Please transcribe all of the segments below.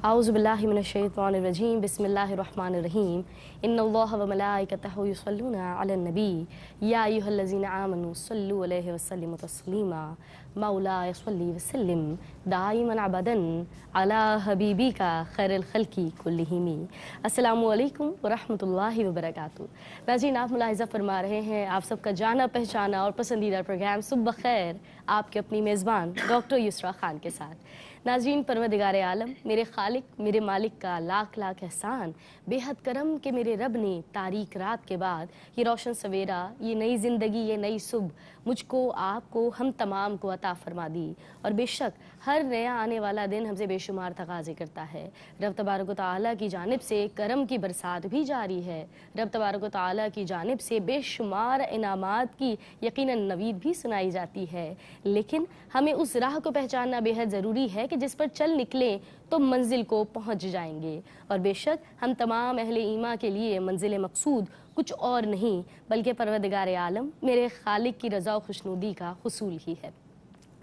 أعوذ بالله من الشيطان الرجيم بسم الله الرحمن الرحيم إن الله وملائكته يصلون على النبي يا أيها الذين آمنوا صلوا عليه وسلموا تسليما مولاي صل وسلم دائما أبدا على حبيبك خير الخلق كلهم السلام علیکم ورحمۃ اللہ وبرکاتہ۔ ناظرین، آپ ملاحظہ فرما رہے ہیں آپ سب کا جانا پہچانا اور پسندیدہ پروگرام صبح بخیر آپ کے اپنی میزبان ڈاکٹر یسریٰ خان کے ساتھ۔ ناظرین، پروردگار عالم میرے خالق میرے مالک کا لاکھ لاکھ احسان، بے حد کرم کہ میرے رب نے تاریک رات کے بعد یہ روشن سویرا، یہ نئی زندگی، یہ نئی صبح مجھ کو، آپ کو، ہم تمام کو عطا فرما دی۔ اور بے شک ہر نیا آنے والا دن ہم سے بے شمار تقاضے کرتا ہے۔ رب تبارک و تعالیٰ کی جانب سے کرم کی برسات بھی جاری ہے، رب تبارک و تعالیٰ کی جانب سے بے شمار انعامات کی یقیناً نوید بھی سنائی جاتی ہے، لیکن ہمیں اس راہ کو پہچاننا بے حد ضروری ہے کہ جس پر چل نکلیں تو منزل کو پہنچ جائیں گے۔ اور بے شک ہم تمام اہل ایمان کے لیے منزل مقصود کچھ اور نہیں بلکہ پروردگار عالم میرے خالق کی رضا و خوشنودی کا حصول ہی ہے۔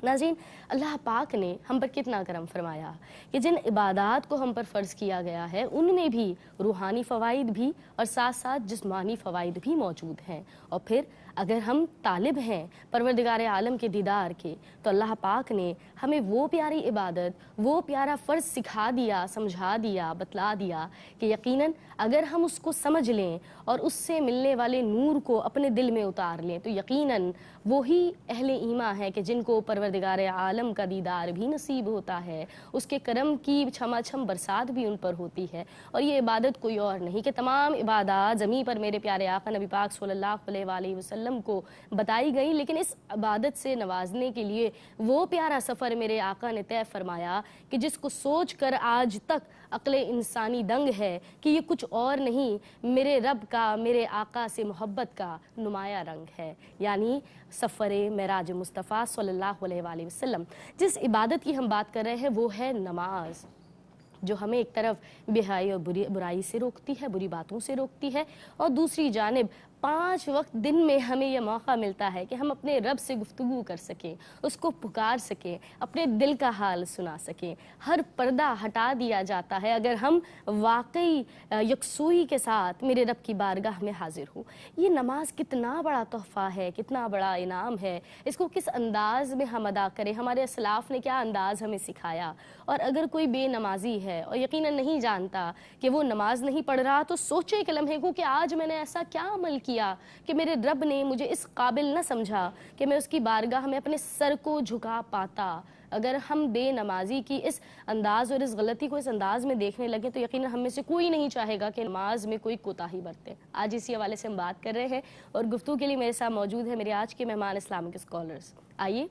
ناظرین، اللہ پاک نے ہم پر کتنا کرم فرمایا کہ جن عبادات کو ہم پر فرض کیا گیا ہے ان میں بھی روحانی فوائد بھی اور ساتھ ساتھ جسمانی فوائد بھی موجود ہیں۔ اور پھر اگر ہم طالب ہیں پروردگار عالم کے دیدار کے تو اللہ پاک نے ہمیں وہ پیاری عبادت، وہ پیارا فرض سکھا دیا، سمجھا دیا، بتلا دیا کہ یقیناً اگر ہم اس کو سمجھ لیں اور اس سے ملنے والے نور کو اپنے دل میں اتار لیں تو یقیناً وہی اہل ایمان ہے کہ جن کو پروردگار عالم کا دیدار بھی نصیب ہوتا ہے، اس کے کرم کی چھما چھم برسات بھی ان پر ہوتی ہے۔ اور یہ عبادت کوئی اور نہیں کہ تمام عبادات زمین پر میرے پیارے آقا نبی پاک صلی اللہ علیہ وآلہ وسلم کو بتائی گئی، لیکن اس عبادت سے نوازنے کے لیے وہ پیارا سفر میرے آقا نے طے فرمایا کہ جس کو سوچ کر آج تک عقل انسانی دنگ ہے کہ یہ کچھ اور نہیں میرے رب کا، میرے آقا سے محبت کا نمایاں رنگ ہے، یعنی سفر معراج مصطفیٰ صلی اللہ علیہ وآلہ وسلم۔ جس عبادت کی ہم بات کر رہے ہیں وہ ہے نماز، جو ہمیں ایک طرف بے-حیائی اور برائی سے روکتی ہے، بری باتوں سے روکتی ہے، اور دوسری جانب 5 وقت دن میں ہمیں یہ موقع ملتا ہے کہ ہم اپنے رب سے گفتگو کر سکیں، اس کو پکار سکیں، اپنے دل کا حال سنا سکیں۔ ہر پردہ ہٹا دیا جاتا ہے اگر ہم واقعی یکسوئی کے ساتھ میرے رب کی بارگاہ میں حاضر ہوں۔ یہ نماز کتنا بڑا تحفہ ہے، کتنا بڑا انعام ہے، اس کو کس انداز میں ہم ادا کریں، ہمارے اسلاف نے کیا انداز ہمیں سکھایا۔ اور اگر کوئی بے نمازی ہے اور یقیناً نہیں جانتا کہ وہ نماز نہیں پڑھ رہا تو سوچے ایک لمحے کو کہ آج میں نے ایسا کیا عمل کیا کہ میرے رب نے مجھے اس قابل نہ سمجھا کہ میں اس کی بارگاہ میں اپنے سر کو جھکا پاتا۔ اگر ہم بے نمازی کی اس انداز اور اس غلطی کو اس انداز میں دیکھنے لگے تو یقیناً ہم میں سے کوئی نہیں چاہے گا کہ نماز میں کوئی کوتاہی برتے۔ آج اسی حوالے سے ہم بات کر رہے ہیں اور گفتگو کے لیے میرے ساتھ موجود ہے میرے آج کے مہمان اسلامک اسکالرز۔ آئیے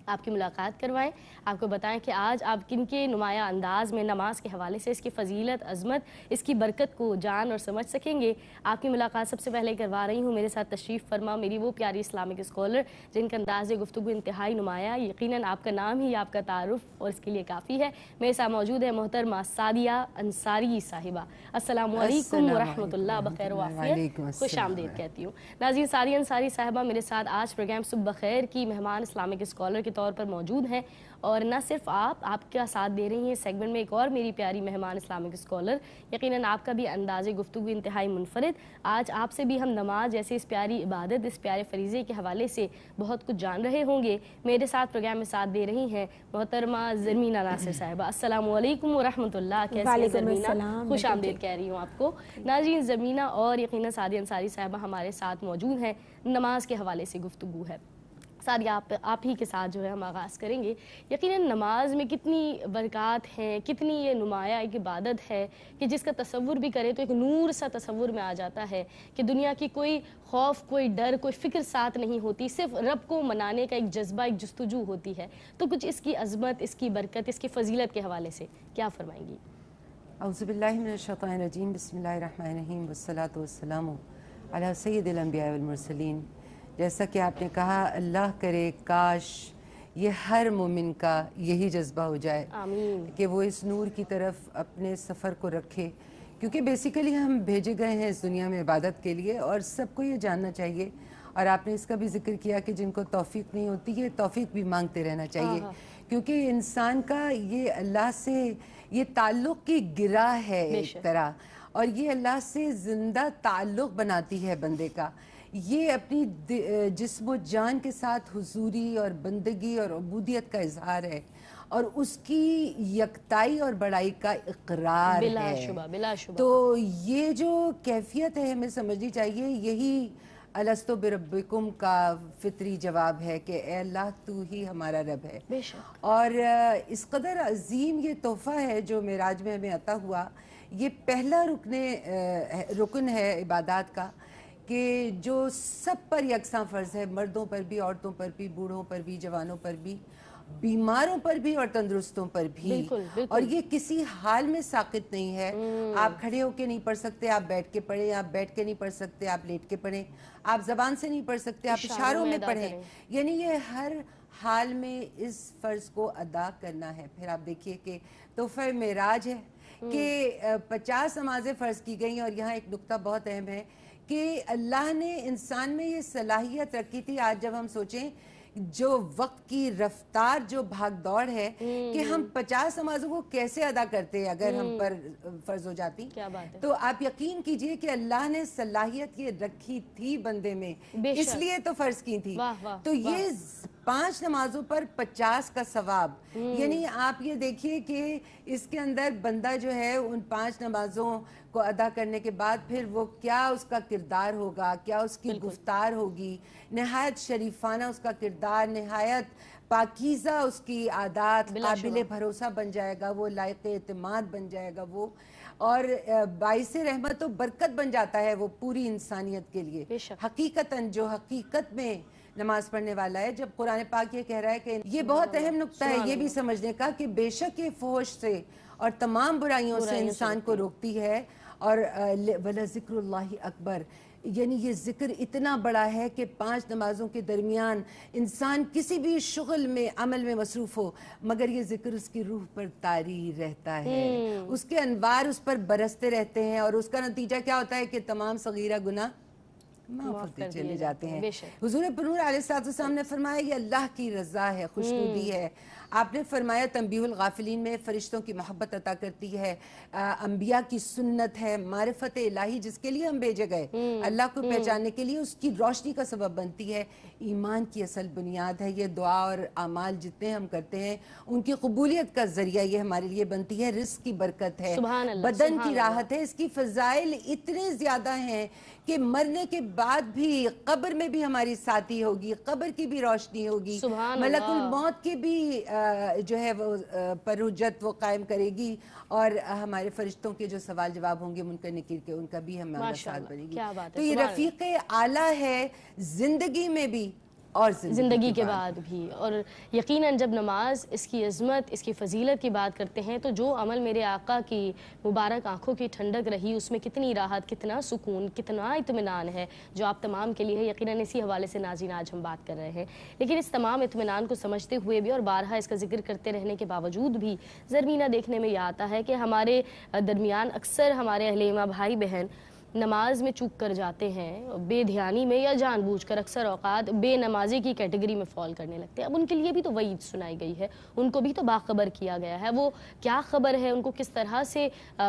آپ کی ملاقات کروائیں، آپ کو بتائیں کہ آج آپ کن کے نمایاں انداز میں نماز کے حوالے سے اس کی فضیلت، عظمت، اس کی برکت کو جان اور سمجھ سکیں گے۔ آپ کی ملاقات سب سے پہلے کروا رہی ہوں، میرے ساتھ تشریف فرما میری وہ پیاری اسلامک اسکالر جن کا انداز گفتگو انتہائی نمایاں، یقیناً آپ کا نام ہی آپ کا تعارف اور اس کے لیے کافی ہے۔ میرے ساتھ موجود ہے محترمہ سعدیہ انصاری صاحبہ۔ السلام علیکم ورحمۃ اللہ، بخیر و عافیت، خوش آمدید کہتی ہوں۔ ناظرین، سعدیہ انصاری صاحبہ میرے ساتھ آج پروگرام صبح بخیر کی مہمان اسلامک اسکالر کے طور پر موجود ہیں، اور نہ صرف آپ کا ساتھ دے رہی ہیں سیگمنٹ میں ایک اور میری پیاری مہمان اسلامک اسکالر، یقیناً آپ کا بھی انداز گفتگو انتہائی منفرد۔ آج آپ سے بھی ہم نماز جیسے اس پیاری عبادت، اس پیارے فریضے کے حوالے سے بہت کچھ جان رہے ہوں گے۔ میرے ساتھ پروگرام میں ساتھ دے رہی ہیں محترمہ زرمینہ ناصر صاحبہ۔ السلام علیکم ورحمۃ اللہ، کیسی ہیں زرمینہ؟ خوش آمدید کہہ رہی ہوں آپ کو۔ ناظرین، زرمینہ اور یقیناً سعدیہ انصاری صاحبہ ہمارے ساتھ موجود ہیں، نماز کے حوالے سے گفتگو ہے۔ سعدیہ، آپ ہی کے ساتھ جو ہے ہم آغاز کریں گے۔ یقیناً نماز میں کتنی برکات ہیں، کتنی یہ نمایاں ایک عبادت ہے کہ جس کا تصور بھی کرے تو ایک نور سا تصور میں آ جاتا ہے کہ دنیا کی کوئی خوف، کوئی ڈر، کوئی فکر ساتھ نہیں ہوتی، صرف رب کو منانے کا ایک جذبہ، ایک جستجو ہوتی ہے۔ تو کچھ اس کی عظمت، اس کی برکت، اس کی فضیلت کے حوالے سے کیا فرمائیں گی؟ اعوذ باللہ من الشیطان الرجیم، بسم اللہ الرحمن الرحیم، والصلاة والسلام علی سید الانبیاء والمرسلین۔ جیسا کہ آپ نے کہا، اللہ کرے کاش یہ ہر مومن کا یہی جذبہ ہو جائے آمین کہ وہ اس نور کی طرف اپنے سفر کو رکھے، کیونکہ بیسیکلی ہم بھیجے گئے ہیں اس دنیا میں عبادت کے لیے، اور سب کو یہ جاننا چاہیے، اور آپ نے اس کا بھی ذکر کیا کہ جن کو توفیق نہیں ہوتی ہے توفیق بھی مانگتے رہنا چاہیے، کیونکہ انسان کا یہ اللہ سے یہ تعلق کی گرہ ہے ایک طرح، اور یہ اللہ سے زندہ تعلق بناتی ہے بندے کا. یہ اپنی جسم و جان کے ساتھ حضوری اور بندگی اور عبودیت کا اظہار ہے، اور اس کی یکتائی اور بڑائی کا اقرار ہے. بلا شبہ بلا شبہ. تو یہ جو کیفیت ہے ہمیں سمجھنی چاہیے، یہی الستو بربکم کا فطری جواب ہے کہ اے اللہ تو ہی ہمارا رب ہے. بے شک. اور اس قدر عظیم یہ تحفہ ہے جو معراج میں ہمیں عطا ہوا. یہ پہلا رکن ہے عبادات کا کہ جو سب پر یکساں فرض ہے، مردوں پر بھی، عورتوں پر بھی، بوڑھوں پر بھی، جوانوں پر بھی، بیماروں پر بھی اور تندرستوں پر بھی. بالکل بالکل. اور یہ کسی حال میں ساقط نہیں ہے. آپ کھڑے ہو کے نہیں پڑھ سکتے، آپ بیٹھ کے پڑھیں، آپ بیٹھ کے نہیں پڑھ سکتے، آپ لیٹ کے پڑھیں، آپ زبان سے نہیں پڑھ سکتے، آپ اشاروں میں پڑھیں. یعنی یہ ہر حال میں اس فرض کو ادا کرنا ہے. پھر آپ دیکھیے کہ تحفہ معراج ہے کہ 50 نمازیں فرض کی گئیں. اور یہاں ایک نقطہ بہت اہم ہے کہ اللہ نے انسان میں یہ صلاحیت رکھی تھی. آج جب ہم سوچیں جو وقت کی رفتار، جو بھاگ دوڑ ہے، کہ ہم 50 نمازوں کو کیسے ادا کرتے اگر ہم پر فرض ہو جاتی. کیا بات ہے. تو آپ یقین کیجئے کہ اللہ نے صلاحیت یہ رکھی تھی بندے میں، اس لیے تو فرض کی تھی. تو یہ 5 نمازوں پر 50 کا ثواب. یعنی آپ یہ دیکھیے کہ اس کے اندر بندہ جو ہے ان 5 نمازوں کو ادا کرنے کے بعد پھر وہ کیا اس کا کردار ہوگا، کیا اس کی گفتار ہوگی. نہایت شریفانہ اس کا کردار، نہایت پاکیزہ اس کی عادات، قابل بھروسہ بن جائے گا وہ، لائق اعتماد بن جائے گا وہ، اور باعث رحمت و برکت بن جاتا ہے وہ پوری انسانیت کے لیے. حقیقتاً جو حقیقت میں نماز پڑھنے والا ہے، جب قرآن پاک یہ کہہ رہا ہے کہ یہ بہت اہم نقطہ ہے یہ بھی سمجھنے کا کہ بے شک یہ فحش سے اور تمام برائیوں سے انسان کو روکتی ہے. اور وَلَذِكْرُ اللَّهِ أَكْبَرُ، یعنی یہ ذکر اتنا بڑا ہے کہ 5 نمازوں کے درمیان انسان کسی بھی شغل میں، عمل میں مصروف ہو، مگر یہ ذکر اس کی روح پر طاری رہتا ہے، اس کے انوار اس پر برستے رہتے ہیں، اور اس کا نتیجہ کیا ہوتا ہے کہ تمام صغیرہ گناہ معاف ہوتے چلے جاتے ہیں. حضور پرنور علیہ السلام نے فرمایا یہ اللہ کی رضا ہے، خوشنودی ہے. آپ نے فرمایا تنبیہ الغافلین میں فرشتوں کی محبت عطا کرتی ہے، انبیاء کی سنت ہے، معرفت الہی جس کے لیے ہم بھیجے گئے، اللہ کو پہچاننے کے لیے اس کی روشنی کا سبب بنتی ہے. ایمان کی اصل بنیاد ہے. یہ دعا اور اعمال جتنے ہم کرتے ہیں ان کی قبولیت کا ذریعہ یہ ہمارے لیے بنتی ہے. رزق کی برکت ہے، بدن کی راحت ہے. اس کی فضائل اتنے زیادہ ہیں کہ مرنے کے بعد بھی قبر میں بھی ہماری ساتھی ہوگی، قبر کی بھی روشنی ہوگی، ملک الموت کی بھی جو ہے وہ پر حجت وہ قائم کرے گی، اور ہمارے فرشتوں کے جو سوال جواب ہوں گے منکر نکیر کے ان کا بھی ہمارا ساتھ بنے گی. تو یہ رفیق اعلیٰ ہے زندگی میں بھی اور زندگی کے بعد بھی. اور یقیناً جب نماز، اس کی عظمت، اس کی فضیلت کی بات کرتے ہیں تو جو عمل میرے آقا کی مبارک آنکھوں کی ٹھنڈک رہی، اس میں کتنی راحت، کتنا سکون، کتنا اطمینان ہے جو آپ تمام کے لیے ہے. یقیناً اسی حوالے سے ناظرین آج ہم بات کر رہے ہیں. لیکن اس تمام اطمینان کو سمجھتے ہوئے بھی اور بارہا اس کا ذکر کرتے رہنے کے باوجود بھی زرمینہ دیکھنے میں یہ آتا ہے کہ ہمارے درمیان اکثر ہمارے اہل ایمان بھائی بہن نماز میں چوک کر جاتے ہیں، بے دھیانی میں یا جان بوجھ کر اکثر اوقات بے نمازی کی کیٹیگری میں فال کرنے لگتے ہیں. اب ان کے لیے بھی تو وعید سنائی گئی ہے، ان کو بھی تو باخبر کیا گیا ہے. وہ کیا خبر ہے، ان کو کس طرح سے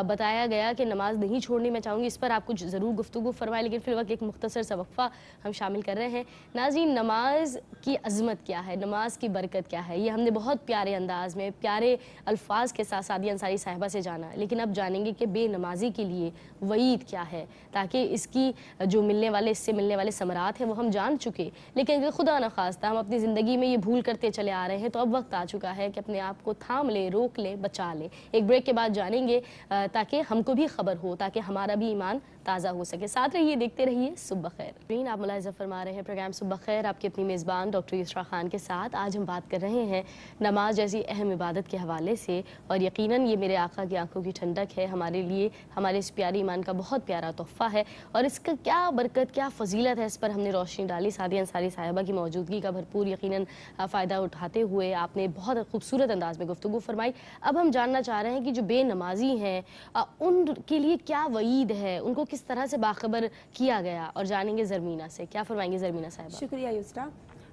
بتایا گیا کہ نماز نہیں چھوڑنی. میں چاہوں گی اس پر آپ کچھ ضرور گفتگو فرمائیں، لیکن فی الوقت ایک مختصر سا وقفہ ہم شامل کر رہے ہیں. ناظرین، نماز کی عظمت کیا ہے، نماز کی برکت کیا ہے، یہ ہم نے بہت پیارے انداز میں، پیارے الفاظ کے ساتھ سعدیہ انصاری صاحبہ سے جانا. لیکن اب جانیں گے کہ بے نمازی کے لیے وعید کیا ہے، تاکہ اس کی جو اس سے ملنے والے ثمرات ہیں وہ ہم جان چکے. لیکن اگر خدا نخواستہ ہم اپنی زندگی میں یہ بھول کرتے چلے آ رہے ہیں تو اب وقت آ چکا ہے کہ اپنے آپ کو تھام لیں، روک لیں، بچا لیں. ایک بریک کے بعد جانیں گے تاکہ ہم کو بھی خبر ہو، تاکہ ہمارا بھی ایمان تازہ ہو سکے. ساتھ رہیے، دیکھتے رہیے صبح خیر. آپ ملاحظہ فرما رہے ہیں پروگرام صبح خیر، آپ کی اپنی میزبان ڈاکٹر یسریٰ خان کے ساتھ. آج ہم بات کر رہے ہیں نماز جیسی اہم عبادت کے حوالے سے، اور یقیناً یہ میرے آقا کی آنکھوں کی ٹھنڈک ہے، ہمارے لیے، ہمارے اس پیاری ایمان کا بہت پیارا تحفہ ہے. اور اس کا کیا برکت، کیا فضیلت ہے، اس پر ہم نے روشنی ڈالی سعدیہ انصاری صاحبہ کی موجودگی کا بھرپور یقیناً فائدہ اٹھاتے ہوئے آپ نے بہت خوبصورت انداز میں گفتگو فرمائی. اب ہم جاننا چاہ رہے ہیں کہ جو بے نمازی ہیں ان کے لیے کیا وعید ہے، ان کو کس طرح سے باخبر کیا گیا، اور جانیں گے زرمینہ سے. کیا فرمائیں گے زرمینہ صاحبہ؟ شکریہ یسریٰ.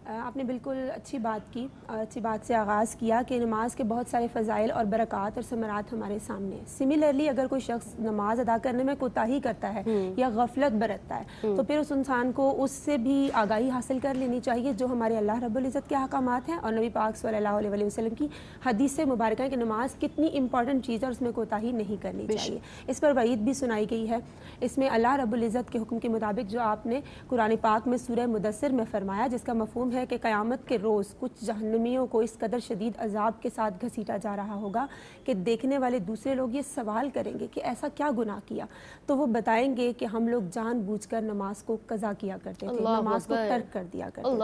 آپ نے بالکل اچھی بات کی، اچھی بات سے آغاز کیا کہ نماز کے بہت سارے فضائل اور برکات اور ثمرات ہمارے سامنے ہیں۔ سملرلی اگر کوئی شخص نماز ادا کرنے میں کوتاہی کرتا ہے یا غفلت برتتا ہے تو پھر اس انسان کو اس سے بھی آگاہی حاصل کر لینی چاہیے جو ہمارے اللہ رب العزت کے احکامات ہیں اور نبی پاک صلی اللہ علیہ وسلم کی حدیث مبارکہ ہے کہ نماز کتنی امپورٹنٹ چیز ہے اور اس میں کوتاہی نہیں کرنی چاہیے۔ اس پر وعید بھی سنائی گئی ہے۔ اس میں اللہ رب العزت کے حکم کے مطابق جو آپ نے قرآن پاک میں سورہ مدثر میں فرمایا، جس کا مفہوم ہے کہ قیامت کے روز کچھ جہنمیوں کو اس قدر شدید عذاب کے ساتھ گھسیٹا جا رہا ہوگا کہ دیکھنے والے دوسرے لوگ یہ سوال کریں گے کہ ایسا کیا گناہ کیا، تو وہ بتائیں گے کہ ہم لوگ جان بوجھ کر نماز کو قضا کیا کرتے تھے، نماز کو ترک کر دیا کرتے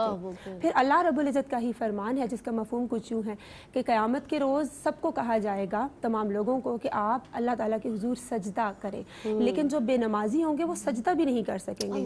تھے۔ پھر اللہ رب العزت کا ہی فرمان ہے جس کا مفہوم کچھ یوں ہے کہ قیامت کے روز سب کو کہا جائے گا، تمام لوگوں کو، کہ آپ اللہ تعالیٰ کے حضور سجدہ کریں، لیکن جو بے نمازی ہوں گے وہ سجدہ بھی نہیں کر سکیں گے۔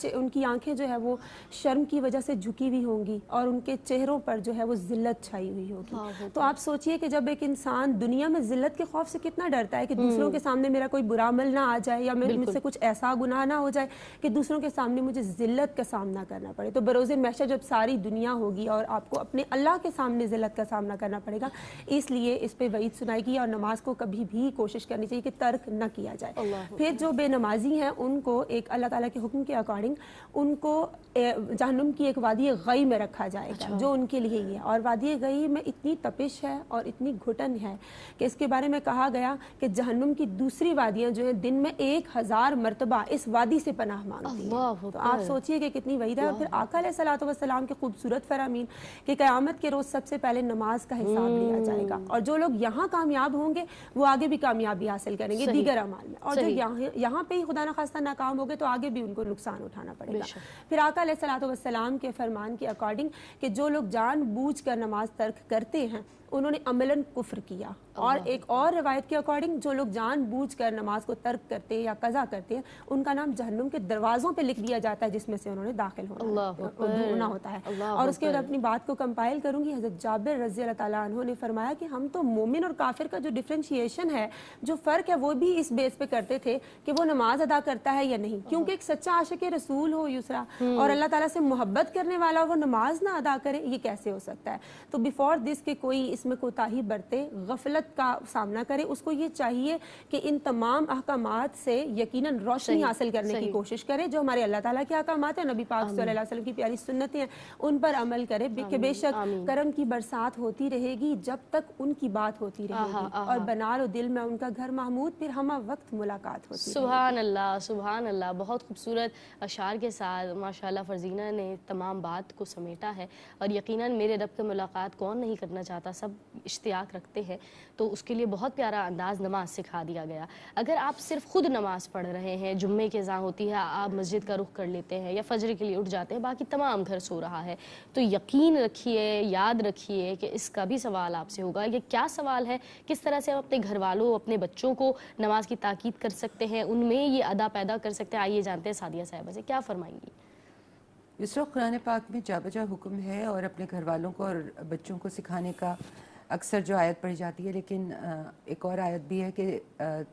ان کی آنکھیں جو ہے وہ شرم کی وجہ سے جھکی ہوئی ہوں گی اور ان کے چہروں پر جو ہے وہ ذلت چھائی ہوئی ہوگی۔ تو آپ سوچئے کہ جب ایک انسان دنیا میں ذلت کے خوف سے کتنا ڈرتا ہے کہ دوسروں کے سامنے میرا کوئی برا عمل نہ آ جائے یا مجھ سے کچھ ایسا گناہ نہ ہو جائے کہ دوسروں کے سامنے مجھے ذلت کا سامنا کرنا پڑے، تو بروز محشر جب ساری دنیا ہوگی اور آپ کو اپنے اللہ کے سامنے ذلت کا سامنا کرنا پڑے گا، اس لیے اس پہ وعید سنائی گئی اور نماز کو کبھی بھی کوشش کرنی چاہیے کہ ترک نہ کیا جائے۔ پھر جو بے نمازی ہیں ان کو ایک اللہ تعالیٰ کے حکم کے اکارڈنگ ان کو جہنم کی ایک وادی غی میں رکھا جائے گا جو ان کے لیے ہی ہے، اور وادی غی میں اتنی تپش ہے اور اتنی گھٹن ہے کہ اس کے بارے میں کہا گیا کہ جہنم کی دوسری وادیاں جو ہیں دن میں 1000 مرتبہ اس وادی سے پناہ مانگتی ہیں۔ تو آپ سوچئے کہ کتنی وعید ہے۔ اور پھر آقا علیہ الصلوۃ والسلام کے خوبصورت فرامین کہ قیامت کے روز سب سے پہلے نماز کا حساب لیا جائے گا، اور جو لوگ یہاں کامیاب ہوں گے وہ آگے بھی کامیابی حاصل کریں گے دیگر اعمال میں، اور جو یہاں پہ ہی خدا نخواستہ ناکام ہو گئے تو آگے بھی ان کو نقصان اٹھانا پڑے گا۔ پھر آقا علیہ الصلوۃ والسلام کے فرمان کے اکارڈنگ کہ جو لوگ جان بوجھ کر نماز ترک کرتے ہیں انہوں نے عملاً کفر کیا، اور ایک اور روایت کے اکارڈنگ جو لوگ جان بوجھ کر نماز کو ترک کرتے ہیں یا قضا کرتے ہیں ان کا نام جہنم کے دروازوں پہ لکھ دیا جاتا ہے جس میں سے انہوں نے داخل ہونا ہوتا ہے۔ اور اس کے بعد اپنی بات کو کمپائل کروں گی، حضرت جابر رضی اللہ تعالیٰ عنہ نے فرمایا کہ ہم تو مومن اور کافر کا جو ڈفرینشیشن ہے، جو فرق ہے، وہ بھی اس بیس پہ کرتے تھے کہ وہ نماز ادا کرتا ہے یا نہیں، کیونکہ ایک سچا عاشق رسول ہو یسرا اور اللہ تعالیٰ سے محبت کرنے والا وہ نماز نہ ادا کرے، یہ کیسے ہو سکتا ہے؟ تو بیفور دس کہ کوئی اس میں کوتاہی برتے، غفلت کا سامنا کرے، اس کو یہ چاہیے کہ ان تمام احکامات سے یقیناً روشنی حاصل کرنے کی کوشش کرے، جو ہمارے اللہ تعالیٰ کے احکامات ہیں، نبی پاک صلی اللہ علیہ وسلم کی پیاری سنتیں ہیں، ان پر عمل کرے کہ بے شک کرم کی برسات ہوتی رہے گی جب تک ان کی بات ہوتی رہے گی، اور بنا لو دل میں ان کا گھر محمود، پھر ہمہ وقت ملاقات ہوتی رہے گی۔ سبحان اللہ، سبحان اللہ، بہت خوبصورت اشعار کے ساتھ ماشاءاللہ فرزینہ نے تمام بات کو سمیٹا ہے، اور یقیناً میرے رب کی ملاقات کون نہیں کرنا چاہتا، سب اشتیاق رکھتے ہیں، تو اس کے لیے بہت پیارا انداز نماز سکھا دیا گیا۔ اگر آپ صرف خود نماز پڑھ رہے ہیں، جمعے کے اذان ہوتی ہے، آپ مسجد کا رخ کر لیتے ہیں یا فجر کے لیے اٹھ جاتے ہیں، باقی تمام گھر سو رہا ہے، تو یقین رکھیے، یاد رکھیے کہ اس کا بھی سوال آپ سے ہوگا۔ یہ کیا سوال ہے؟ کس طرح سے آپ اپنے گھر والوں، اپنے بچوں کو نماز کی تاکید کر سکتے ہیں، ان میں یہ ادا پیدا کر سکتے ہیں؟ آئیے جانتے ہیں سعدیہ صاحبہ سے، کیا فرمائیں گی؟ اس وقت قرآن پاک میں جا بجا حکم ہے اور اپنے گھر والوں کو اور بچوں کو سکھانے کا اکثر جو آیت پڑھی جاتی ہے، لیکن ایک اور آیت بھی ہے کہ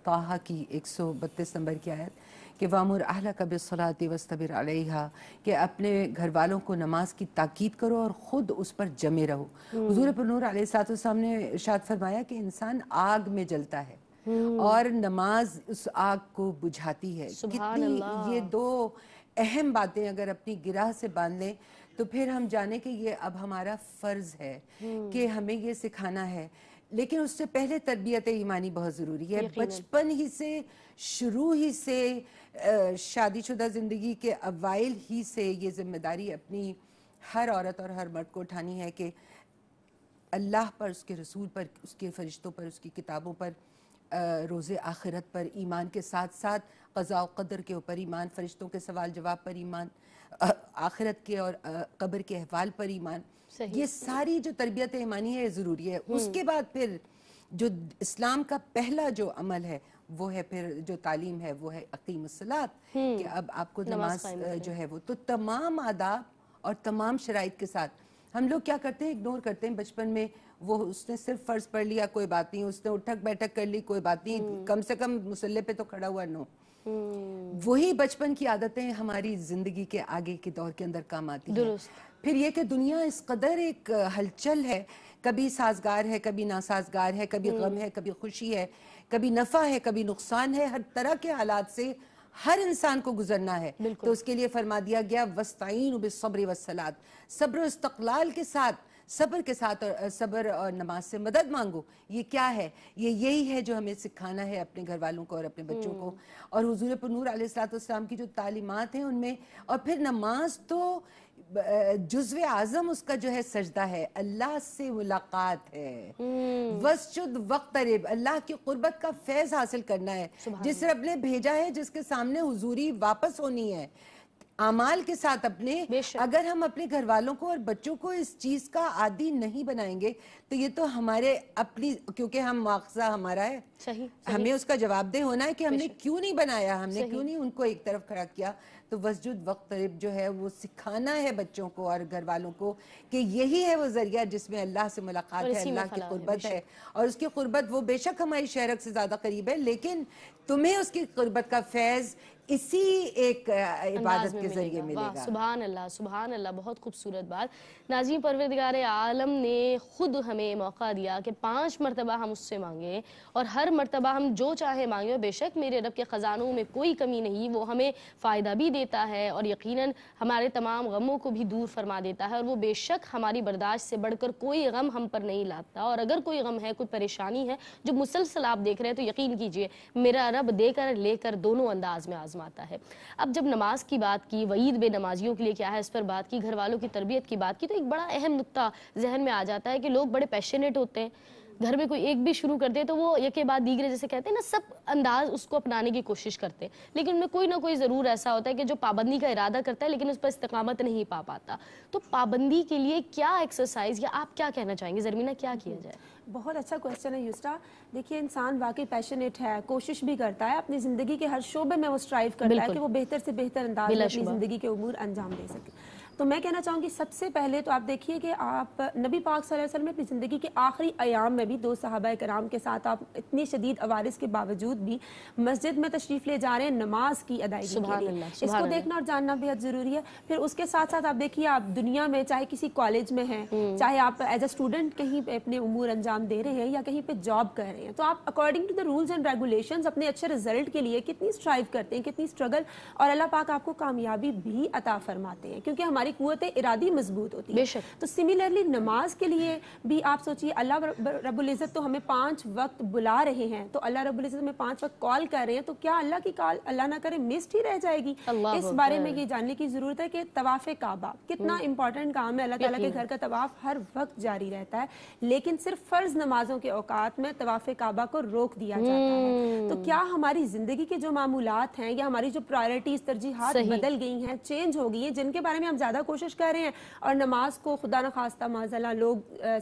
طٰہٰ کی 132 نمبر کی آیت کہ وَأْمُرْ أَهْلَكَ بِالصَّلَاةِ وَاسْتَبِرْ عَلَيْهَا، کہ اپنے گھر والوں کو نماز کی تاکید کرو اور خود اس پر جمے رہو۔ حضور پرنور علیہ السلام نے ارشاد فرمایا کہ انسان آگ میں جلتا ہے اور نماز اس آگ کو بجھاتی ہے۔ کتنی یہ دو اہم باتیں اگر اپنی گرہ سے باندھ لیں تو پھر ہم جانیں کہ یہ اب ہمارا فرض ہے کہ ہمیں یہ سکھانا ہے، لیکن اس سے پہلے تربیت ایمانی بہت ضروری ہے۔ بچپن ہی سے، شروع ہی سے، شادی شدہ زندگی کے اوائل ہی سے یہ ذمہ داری اپنی ہر عورت اور ہر مرد کو اٹھانی ہے کہ اللہ پر، اس کے رسول پر، اس کے فرشتوں پر، اس کی کتابوں پر، روز آخرت پر ایمان کے ساتھ ساتھ قضاء و قدر کے اوپر ایمان، فرشتوں کے سوال جواب پر ایمان، آخرت کے اور قبر کے احوال پر ایمان، یہ ساری جو تربیت ایمانی ہے ضروری ہے۔ اس کے بعد پھر جو اسلام کا پہلا جو عمل ہے وہ ہے، پھر جو تعلیم ہے وہ ہے اقیم الصلاۃ، کہ اب آپ کو نماز جو ہے وہ تو تمام آداب اور تمام شرائط کے ساتھ۔ ہم لوگ کیا کرتے ہیں، اگنور کرتے ہیں بچپن میں، وہ اس نے صرف فرض پڑھ لیا کوئی بات نہیں، اس نے اٹھک بیٹھک کر لی کوئی بات نہیں، کم سے کم مصلی پہ تو کھڑا ہوا نو۔ وہی بچپن کی عادتیں ہماری زندگی کے آگے کے دور کے اندر کام آتی ہیں۔ پھر یہ کہ دنیا اس قدر ایک ہلچل ہے، کبھی سازگار ہے، کبھی ناسازگار ہے، کبھی غم ہے، کبھی خوشی ہے، کبھی نفع ہے، کبھی نقصان ہے، ہر طرح کے حالات سے ہر انسان کو گزرنا ہے. تو اس کے لیے فرما دیا گیا وَاسْتَعِینُوا بِالصَّبْرِ وَالصَّلَاةِ، صبر و استقلال کے ساتھ، صبر کے ساتھ، اور صبر اور نماز سے مدد مانگو. یہ کیا ہے؟ یہی ہے جو ہمیں سکھانا ہے اپنے گھر والوں کو اور اپنے بچوں کو. اور حضور پر نور علیہ السلام کی جو تعلیمات ہیں ان میں، اور پھر نماز تو جزو اعظم اس کا جو ہے سجدہ ہے، اللہ سے ملاقات ہے. وَاسْجُدْ وَاقْتَرِب، اللہ کی قربت کا فیض حاصل کرنا ہے. جس رب نے بھیجا ہے، جس کے سامنے حضوری واپس ہونی ہے اعمال کے ساتھ اپنے. اگر ہم اپنے گھر والوں کو اور بچوں کو اس چیز کا عادی نہیں بنائیں گے تو یہ تو ہمارے اپنی، کیونکہ ہم مواخذہ ہمارا ہے، ہمیں اس کا جواب دہ ہونا ہے کہ ہم نے کیوں نہیں بنایا، ہم نے کیوں نہیں ان کو ایک طرف کھڑا کیا. تو وسجد وقترب جو ہے وہ سکھانا ہے بچوں کو اور گھر والوں کو کہ یہی ہے وہ ذریعہ جس میں اللہ سے ملاقات ہے، اللہ کی قربت ہے. اور اس کی قربت وہ بے شک ہماری شہرک سے زیادہ قریب ہے، لیکن تمہیں اس کی قربت کا فیض اسی ایک عبادت کے ذریعے ملے گا. سبحان اللہ، سبحان اللہ، بہت خوبصورت بات. ناظرین، پروردگار عالم نے خود ہمیں موقع دیا کہ 5 مرتبہ ہم اس سے مانگیں، اور ہر مرتبہ ہم جو چاہے مانگیں. بے شک میرے رب کے خزانوں میں کوئی کمی نہیں، وہ ہمیں فائدہ بھی دیتا ہے اور یقیناً ہمارے تمام غموں کو بھی دور فرما دیتا ہے، اور وہ بے شک ہماری برداشت سے بڑھ کر کوئی غم ہم پر نہیں لاتا. اور اگر کوئی غم ہے، کوئی پریشانی ہے جو مسلسل آپ دیکھ رہے ہیں، تو یقین کیجئے میرا رب دے کر لے کر دونوں انداز میں آزماتا ہے. اب جب نماز کی بات کی، وعید بے نمازیوں کے لیے کیا ہے اس پر بات کی، گھر والوں کی تربیت کی بات کی، تو ایک بڑا اہم نقطہ ذہن میں آ جاتا ہے کہ لوگ بڑے پیشنیٹ ہوتے ہیں. گھر میں کوئی ایک بھی شروع کر دے تو وہ ایک کے بعد دیگرے، جیسے کہتے ہیں نا، سب انداز اس کو اپنانے کی کوشش کرتے ہیں، لیکن ان میں کوئی نہ کوئی ضرور ایسا ہوتا ہے کہ جو پابندی کا ارادہ کرتا ہے لیکن اس پر استقامت نہیں پا پاتا. تو پابندی کے لیے کیا ایکسرسائز، یا آپ کیا کہنا چاہیں گے زرمینہ، کیا کیا جائے؟ بہت اچھا کویسچن ہے یسرا. دیکھیے، انسان واقعی پیشنیٹ ہے، کوشش بھی کرتا ہے، اپنی زندگی کے ہر شعبے میں وہ اسٹرائیو کرتا ہے کہ وہ بہتر سے بہتر انداز میں اپنی زندگی کے امور انجام دے سکے. تو میں کہنا چاہوں گی سب سے پہلے تو آپ دیکھیے کہ آپ نبی پاک صلی اللہ علیہ وسلم اپنی زندگی کے آخری ایام میں بھی 2 صحابہ کرام کے ساتھ آپ اتنی شدید عوارض کے باوجود بھی مسجد میں تشریف لے جا رہے ہیں نماز کی ادائیگی کے لیے. اس کو دیکھنا اور جاننا بہت ضروری ہے. پھر اس کے ساتھ ساتھ آپ دیکھیے، آپ دنیا میں چاہے کسی کالج میں ہیں، چاہے آپ ایز اے اسٹوڈنٹ کہیں پہ اپنے امور انجام دے رہے ہیں یا کہیں پہ جاب کر رہے ہیں، تو آپ according to the rules and regulations اپنے اچھے رزلٹ کے لیے کتنی اسٹرائیو کرتے ہیں، کتنی اسٹرگل، اور اللہ پاک آپ کو کامیابی بھی عطا فرماتے ہیں کیونکہ ہماری قوت ارادی مضبوط ہوتی ہے. تو سملرلی نماز کے لیے بھی آپ سوچیے، اللہ رب العزت تو ہمیں 5 وقت بلا رہے ہیں، تو اللہ رب العزت ہمیں 5 وقت کال کر رہے ہیں، تو کیا اللہ کی کال اللہ نہ کرے مسڈ ہی رہ جائے گی؟ اس بارے میں یہ جاننے کی ضرورت ہے کہ طواف کعبہ کتنا امپورٹنٹ کام ہے. اللہ تعالیٰ کے گھر کا طواف ہر وقت جاری رہتا ہے، لیکن صرف فرض نمازوں کے اوقات میں طواف کعبہ کو روک دیا جاتا ہے. تو کیا ہماری زندگی کے جو معمولات ہیں یا ہماری جو پرائرٹیز، ترجیحات بدل گئی ہیں، چینج ہو گئی ہیں، جن کے بارے میں ہم زیادہ کوشش کر رہے ہیں، اور نماز کو خدا نخواستہ معاذاللہ لوگ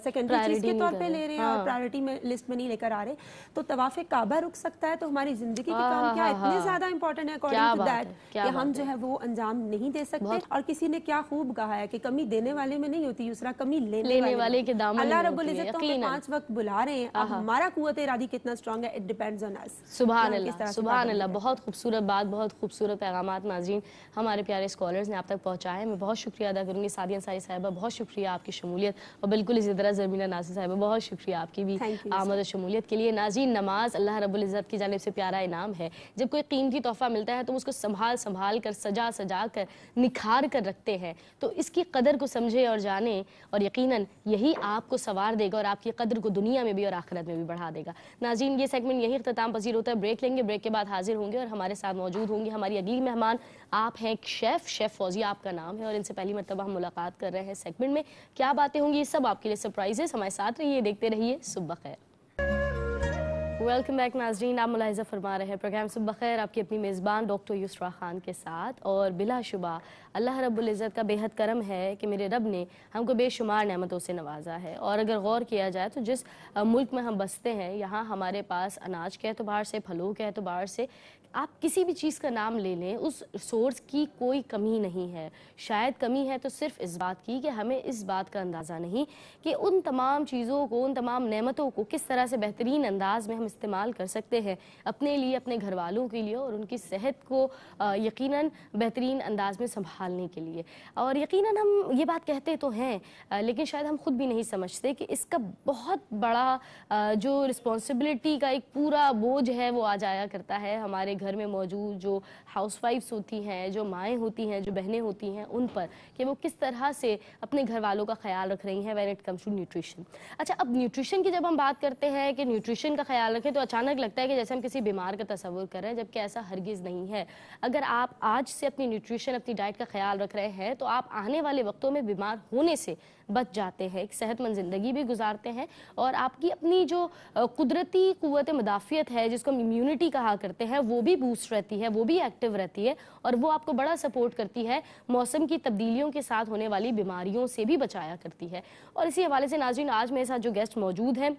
سیکنڈری چیز کے طور پہ لے رہے ہیں اور پرائرٹی میں لسٹ میں نہیں لے کر آ رہے، تو طواف کعبہ رک سکتا ہے. تو ہماری زندگی کے کام کیا اتنے زیادہ امپورٹنٹ ہے اکارڈنگ ٹو دیٹ کہ ہم جو ہے وہ انجام نہیں دے سکتے. اور کسی نے کیا خوب کہا ہے کہ کمی دینے والے میں نہیں ہوتی یسرا، کمی لینے والے کے دامن. اللہ رب العزت تو ہمیں 5 وقت بلا رہے ہیں، اب ہمارا قوت ارادی کتنا اسٹرانگ ہے، اٹ ڈیپینڈز آن اس. سبحان اللہ، سبحان اللہ. بہت خوبصورت بات، بہت خوبصورت پیغامات ناظرین ہمارے پیارے اسکالرز نے آپ تک پہنچائے. میں بہت شکریہ ادا کروں گی سعدیہ انصاری صاحبہ، بہت شکریہ آپ کی شمولیت، اور بالکل اسی طرح زرمینہ ناصر صاحبہ، بہت شکریہ آپ کی بھی آمد و شمولیت کے لیے. ناظرین، نماز اللہ رب العزت کی جانب سے پیارا انعام ہے. جب کوئی قیمتی تحفہ ملتا ہے تو اس کو سنبھال کر، سجا کر، نکھار کر رکھتے ہیں. تو اس کی قدر کو سمجھے اور جانیں، اور یقیناً یہی آپ کو سنوار دے گا اور آپ کی قدر کو دنیا میں بھی اور آخرت میں بھی بڑھا دے گا. ناظرین، یہ سیگمنٹ یہی اختتام پذیر ہوتا ہے. بریک لیں گے، بریک کے بعد حاضر ہوں گے اور ہمارے ساتھ موجود ہوں گے ہماری اگلی مہمان. آپ ہیں شیف فوزیہ آپ کا نام ہے، اور ان سے پہلی مرتبہ ہم ملاقات کر رہے ہیں. سیگمنٹ میں کیا باتیں ہوں گی، یہ سب آپ کے لیے سرپرائز. ہمارے ساتھ رہیے، دیکھتے رہیے. صبح بخیر. ویلکم بیک ناظرین، آپ ملاحظہ فرما رہے ہیں پروگرام صبح بخیر آپ کی اپنی میزبان ڈاکٹر یسرا خان کے ساتھ. اور بلا شبہ اللہ رب العزت کا بے حد کرم ہے کہ میرے رب نے ہم کو بے شمار نعمتوں سے نوازا ہے. اور اگر غور کیا جائے تو جس ملک میں ہم بستے ہیں، یہاں ہمارے پاس اناج کے اعتبار سے، پھلوں کے اعتبار سے آپ کسی بھی چیز کا نام لے لیں اس سورس کی کوئی کمی نہیں ہے. شاید کمی ہے تو صرف اس بات کی کہ ہمیں اس بات کا اندازہ نہیں کہ ان تمام چیزوں کو, ان تمام نعمتوں کو کس طرح سے بہترین انداز میں ہم استعمال کر سکتے ہیں اپنے لیے, اپنے گھر والوں کے لیے, اور ان کی صحت کو یقیناً بہترین انداز میں سنبھالنے کے لیے. اور یقیناً ہم یہ بات کہتے تو ہیں لیکن شاید ہم خود بھی نہیں سمجھتے کہ اس کا بہت بڑا جو رسپانسبلٹی کا ایک پورا بوجھ ہے وہ آ جایا کرتا ہے ہمارے گھر میں موجود جو ہاؤس وائفس ہوتی ہیں, جو مائیں ہوتی ہیں, جو بہنیں ہوتی ہیں, ان پر کہ وہ کس طرح سے اپنے گھر والوں کا خیال رکھ رہی ہیں when it comes to nutrition. اچھا, اب نیوٹریشن کی جب ہم بات کرتے ہیں کہ نیوٹریشن کا خیال رکھیں تو اچانک لگتا ہے کہ جیسے ہم کسی بیمار کا تصور کر رہے ہیں, جبکہ ایسا ہرگز نہیں ہے. اگر آپ آج سے اپنی نیوٹریشن, اپنی ڈائٹ کا خیال رکھ رہے ہیں تو آپ آنے والے وقتوں میں بیمار ہونے سے بچ جاتے ہیں, ایک صحت مند زندگی بھی گزارتے ہیں, اور آپ کی اپنی جو قدرتی قوت مدافعت ہے جس کو ہم امیونٹی کہا کرتے ہیں وہ بھی بوسٹ رہتی ہے, وہ بھی ایکٹیو رہتی ہے, اور وہ آپ کو بڑا سپورٹ کرتی ہے, موسم کی تبدیلیوں کے ساتھ ہونے والی بیماریوں سے بھی بچایا کرتی ہے. اور اسی حوالے سے ناظرین, آج میرے ساتھ جو گیسٹ موجود ہیں,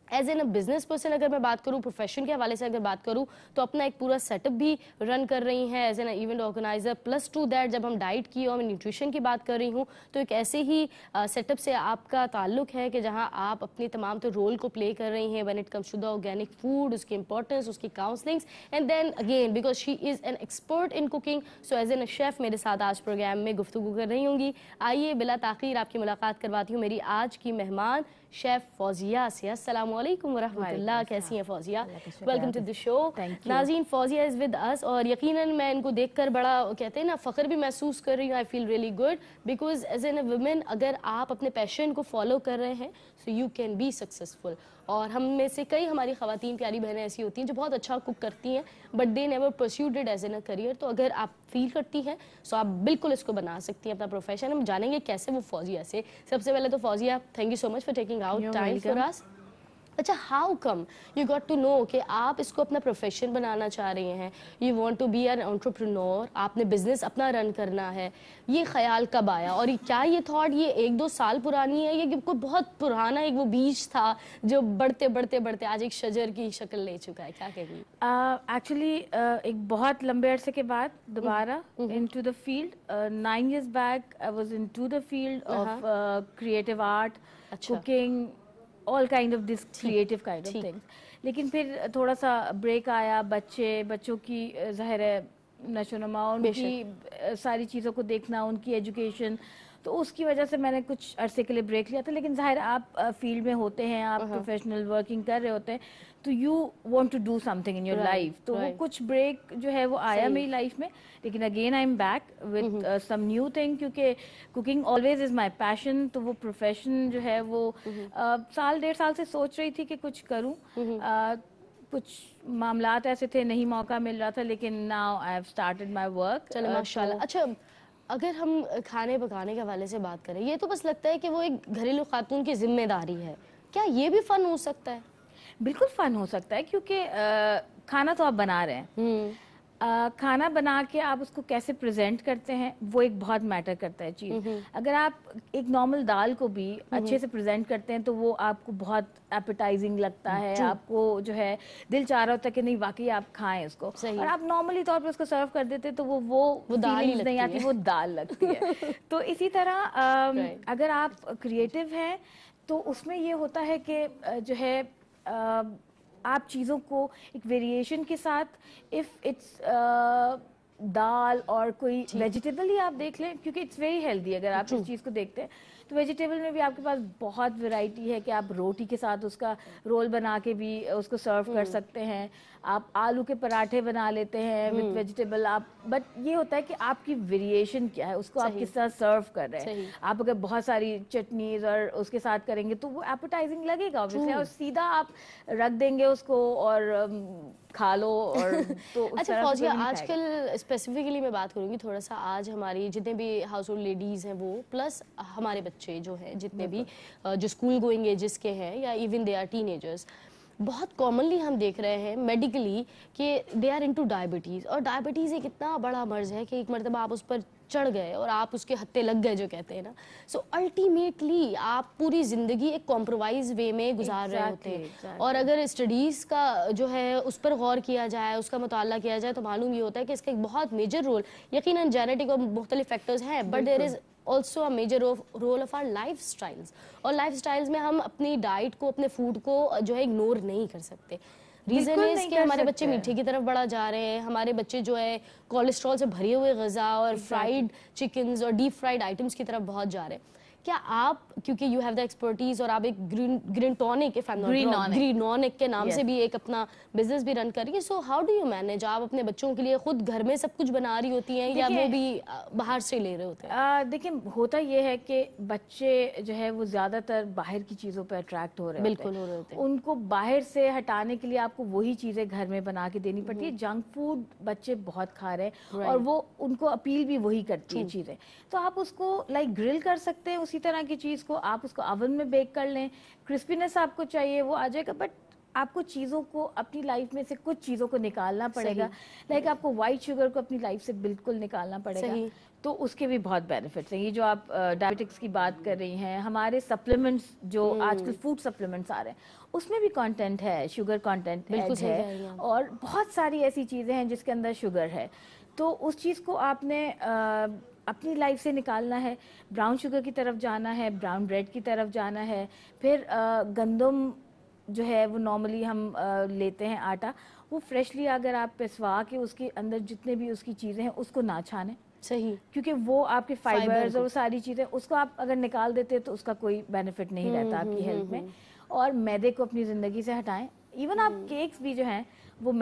as an a business person اگر میں بات کروں, پروفیشن کے حوالے سے اگر بات کروں تو اپنا ایک پورا سیٹ اپ بھی رن کر رہی ہیں as an event organiser. Plus to that جب ہم ڈائٹ کی اور میں نیوٹریشن کی بات کر رہی ہوں تو ایک ایسے ہی سیٹ اپ سے آپ کا تعلق ہے کہ جہاں آپ اپنی تمام تو رول کو پلے کر رہی ہیں when it comes to the organic food, اس کی امپورٹنس, اس کی counsellings, and then again because she is an expert in cooking, so as an a chef میرے ساتھ آج پروگرام میں گفتگو کر رہی ہوں گی. آئیے بلا تاخیر آپ کی ملاقات کرواتی ہوں میری آج کی مہمان شیف فوزیہ سے. السلام علیکم ورحمۃ اللہ, کیسی ہیں فوزیہ؟ ویلکم ٹو دی شو. ناظرین, فوزیہ از ود اس, اور یقیناً میں ان کو دیکھ کر بڑا کہتے ہیں نا فخر بھی محسوس کر رہی ہوں. I feel really good because as an a woman اگر آپ اپنے پیشن کو فالو کر رہے ہیں so you can be successful. اور ہم میں سے کئی ہماری خواتین پیاری بہنیں ایسی ہوتی ہیں جو بہت اچھا کوک کرتی ہیں but they never perceived it as an a career. تو اگر آپ فیل کرتی ہیں سو آپ بالکل اس کو بنا سکتی ہیں اپنا پروفیشن. ہم جانیں گے کیسے وہ فوزیہ سے. سب سے پہلے تو Fauzia, thank you so much for taking out time for us. اچھا, how come you got to know کہ آپ اس کو اپنا پروفیشن بنانا چاہ رہے ہیں, you want to be an entrepreneur, آپ نے بزنس اپنا رن کرنا ہے, یہ خیال کب آیا؟ اور کیا یہ تھاٹ یہ 1-2 سال پرانی ہے یا کوئی بہت پرانا ایک وہ بیج تھا جو بڑھتے بڑھتے بڑھتے آج ایک شجر کی شکل لے چکا ہے؟ کیا کہیں گی؟ ایکچولی ایک بہت لمبے عرصے کے بعد دوبارہ into the field. 9 years back I was into the field of creative art, cooking, all kind of this creative kind of things. لیکن پھر تھوڑا سا بریک آیا, بچوں کی ظاہر ہے نشو و نما, ان کی ساری چیزوں کو دیکھنا, ان کی ایجوکیشن, تو اس کی وجہ سے میں نے کچھ عرصے کے لیے بریک لیا تھا. لیکن ظاہر آپ فیلڈ میں ہوتے ہیں, آپ پروفیشنل ورکنگ کر رہے ہوتے ہیں, تو you want to do something in your life. تو وہ کچھ بریک جو ہے وہ آیا میری لائف میں, لیکن again I am back with some new thing, کیونکہ کوکنگ آلویز از مائی پیشن. تو وہ پروفیشن جو ہے وہ 1.5 سال سے سوچ رہی تھی کہ کچھ کروں. کچھ معاملات ایسے تھے, نہیں موقع مل رہا تھا, لیکن now I have started my work. چلو ماشاء اللہ. اچھا, اگر ہم کھانے پکانے کے حوالے سے بات کریں, یہ تو بس لگتا ہے کہ وہ ایک گھریلو خاتون کی ذمہ داری ہے, کیا یہ بھی فن ہو سکتا ہے؟ بالکل فن ہو سکتا ہے, کیونکہ کھانا تو آپ بنا رہے ہیں. کھانا بنا کے آپ اس کو کیسے پریزنٹ کرتے ہیں وہ ایک بہت میٹر کرتا ہے چیز. اگر آپ ایک نارمل دال کو بھی اچھے سے پریزنٹ کرتے ہیں تو وہ آپ کو بہت ایپیٹائزنگ لگتا ہے, آپ کو جو ہے دل چاہ رہا ہوتا ہے کہ نہیں واقعی آپ کھائیں اس کو. اور آپ نارملی طور پہ اس کو سرو کر دیتے تو وہ فیلنگز نہیں آتی, وہ دال لگتی ہے. تو اسی طرح اگر آپ کریٹو ہیں تو اس میں یہ ہوتا ہے کہ جو ہے آپ چیزوں کو ایک ویریشن کے ساتھ, اف اٹس دال اور کوئی ویجیٹیبل ہی آپ دیکھ لیں, کیونکہ اٹس ویری ہیلدی. اگر آپ اس چیز کو دیکھتے ہیں تو ویجیٹیبل میں بھی آپ کے پاس بہت ویرائٹی ہے کہ آپ روٹی کے ساتھ اس کا رول بنا کے بھی اس کو سرو کر سکتے ہیں. آپ آلو کے پراٹھے بنا لیتے ہیں وتھ ویجیٹیبل. آپ بٹ یہ ہوتا ہے کہ آپ کی ویریشن کیا ہے, اس کو آپ کس طرح سرو کر رہے ہیں. آپ اگر بہت ساری چٹنیز اور اس کے ساتھ کریں گے تو وہ ایپیٹائزنگ لگے گا obviously, اور سیدھا آپ رکھ دیں گے اس کو اور کھا لو. اور تو اچھا فوزیہ, آج کل اسپیسیفکلی میں بات کروں گی تھوڑا سا, آج ہماری جتنے بھی ہاؤس ہولڈ لیڈیز ہیں وہ پلس ہمارے بچے جو ہیں جتنے بھی جو اسکول گوئنگ ایجز کے ہیں یا even they are teenagers, بہت کامنلی ہم دیکھ رہے ہیں میڈیکلی کہ دے آر انٹو ڈائبٹیز. اور ڈائبٹیز ایک اتنا بڑا مرض ہے کہ ایک مرتبہ آپ اس پر چڑھ گئے اور آپ اس کے ہتھے لگ گئے جو کہتے ہیں نا. سو الٹیمیٹلی آپ پوری زندگی ایک کمپرومائز وے میں گزار رہے ہوتے ہیں. اور اگر اسٹڈیز کا جو ہے اس پر غور کیا جائے, اس کا مطالعہ کیا جائے, تو معلوم یہ ہوتا ہے کہ اس کا ایک بہت میجر رول, یقیناً جینیٹک اور مختلف فیکٹرز ہیں, but there is also a major role of our lifestyles. اور لائف اسٹائلز میں ہم اپنی ڈائٹ کو, اپنے فوڈ کو جو ہے اگنور نہیں کر سکتے. ریزن از کہ ہمارے بچے میٹھے کی طرف بڑھا جا رہے ہیں, ہمارے بچے جو ہے کولیسٹرول سے بھرے ہوئے غذا اور فرائیڈ چکنز اور ڈیپ فرائیڈ آئٹمس کی طرف بہت جا رہے ہیں. کیا آپ, کیونکہ یو ہیو دا ایکسپرٹیز اور آپ ایک گرینٹونک گرینونک کے نام سے بھی ایک اپنا بزنس بھی رن کر رہی ہے, so how do you manage? آپ اپنے بچوں کے لیے خود گھر میں سب کچھ بنا رہی ہوتی ہیں یا وہ بھی باہر سے لے رہے ہوتے ہیں؟ دیکھیں ہوتا یہ ہے کہ بچے جو ہے وہ زیادہ تر باہر کی چیزوں پہ اٹریکٹ ہو رہے ہیں, بالکل ہو رہے ہوتے ہیں. ان کو باہر سے ہٹانے کے لیے آپ کو وہی چیزیں گھر میں بنا کے دینی پڑتی ہے. جنک فوڈ بچے بہت کھا رہے ہیں اور وہ ان کو اپیل بھی وہی کرتی ہے چیزیں. تو آپ اس کو لائک گرل کر سکتے ہیں اسی طرح کی چیز کو, آپ اس کو اوون میں بیک کر لیں, کرسپینس آپ کو چاہیے وہ آ جائے گا. بٹ آپ کو چیزوں کو اپنی لائف میں سے کچھ چیزوں کو نکالنا پڑے گا. لائک آپ کو وائٹ شوگر کو اپنی لائف سے بالکل نکالنا پڑے گا, تو اس کے بھی بہت بینیفٹس ہیں. یہ جو آپ ڈائبٹکس کی بات کر رہی ہیں, ہمارے سپلیمنٹس جو آج کل فوڈ سپلیمنٹس آ رہے ہیں اس میں بھی کانٹینٹ ہے, شوگر کانٹینٹ ایڈ ہے, اور بہت ساری ایسی چیزیں ہیں جس کے اندر شوگر ہے. تو اس چیز کو آپ نے اپنی لائف سے نکالنا ہے. براؤن شوگر کی طرف جانا ہے, براؤن بریڈ کی طرف جانا ہے. پھر گندم جو ہے وہ نارملی ہم لیتے ہیں آٹا, وہ فریشلی اگر آپ پسوا کے اس کے اندر جتنے بھی اس کی چیزیں ہیں اس کو نہ چھانیں, صحیح, کیونکہ وہ آپ کے فائبرز اور ساری چیزیں اس کو آپ اگر نکال دیتے تو اس کا کوئی بینیفٹ نہیں رہتا آپ کی ہیلتھ میں. اور میدے کو اپنی زندگی سے ہٹائیں. ایون آپ کیکس بھی جو ہیں وہ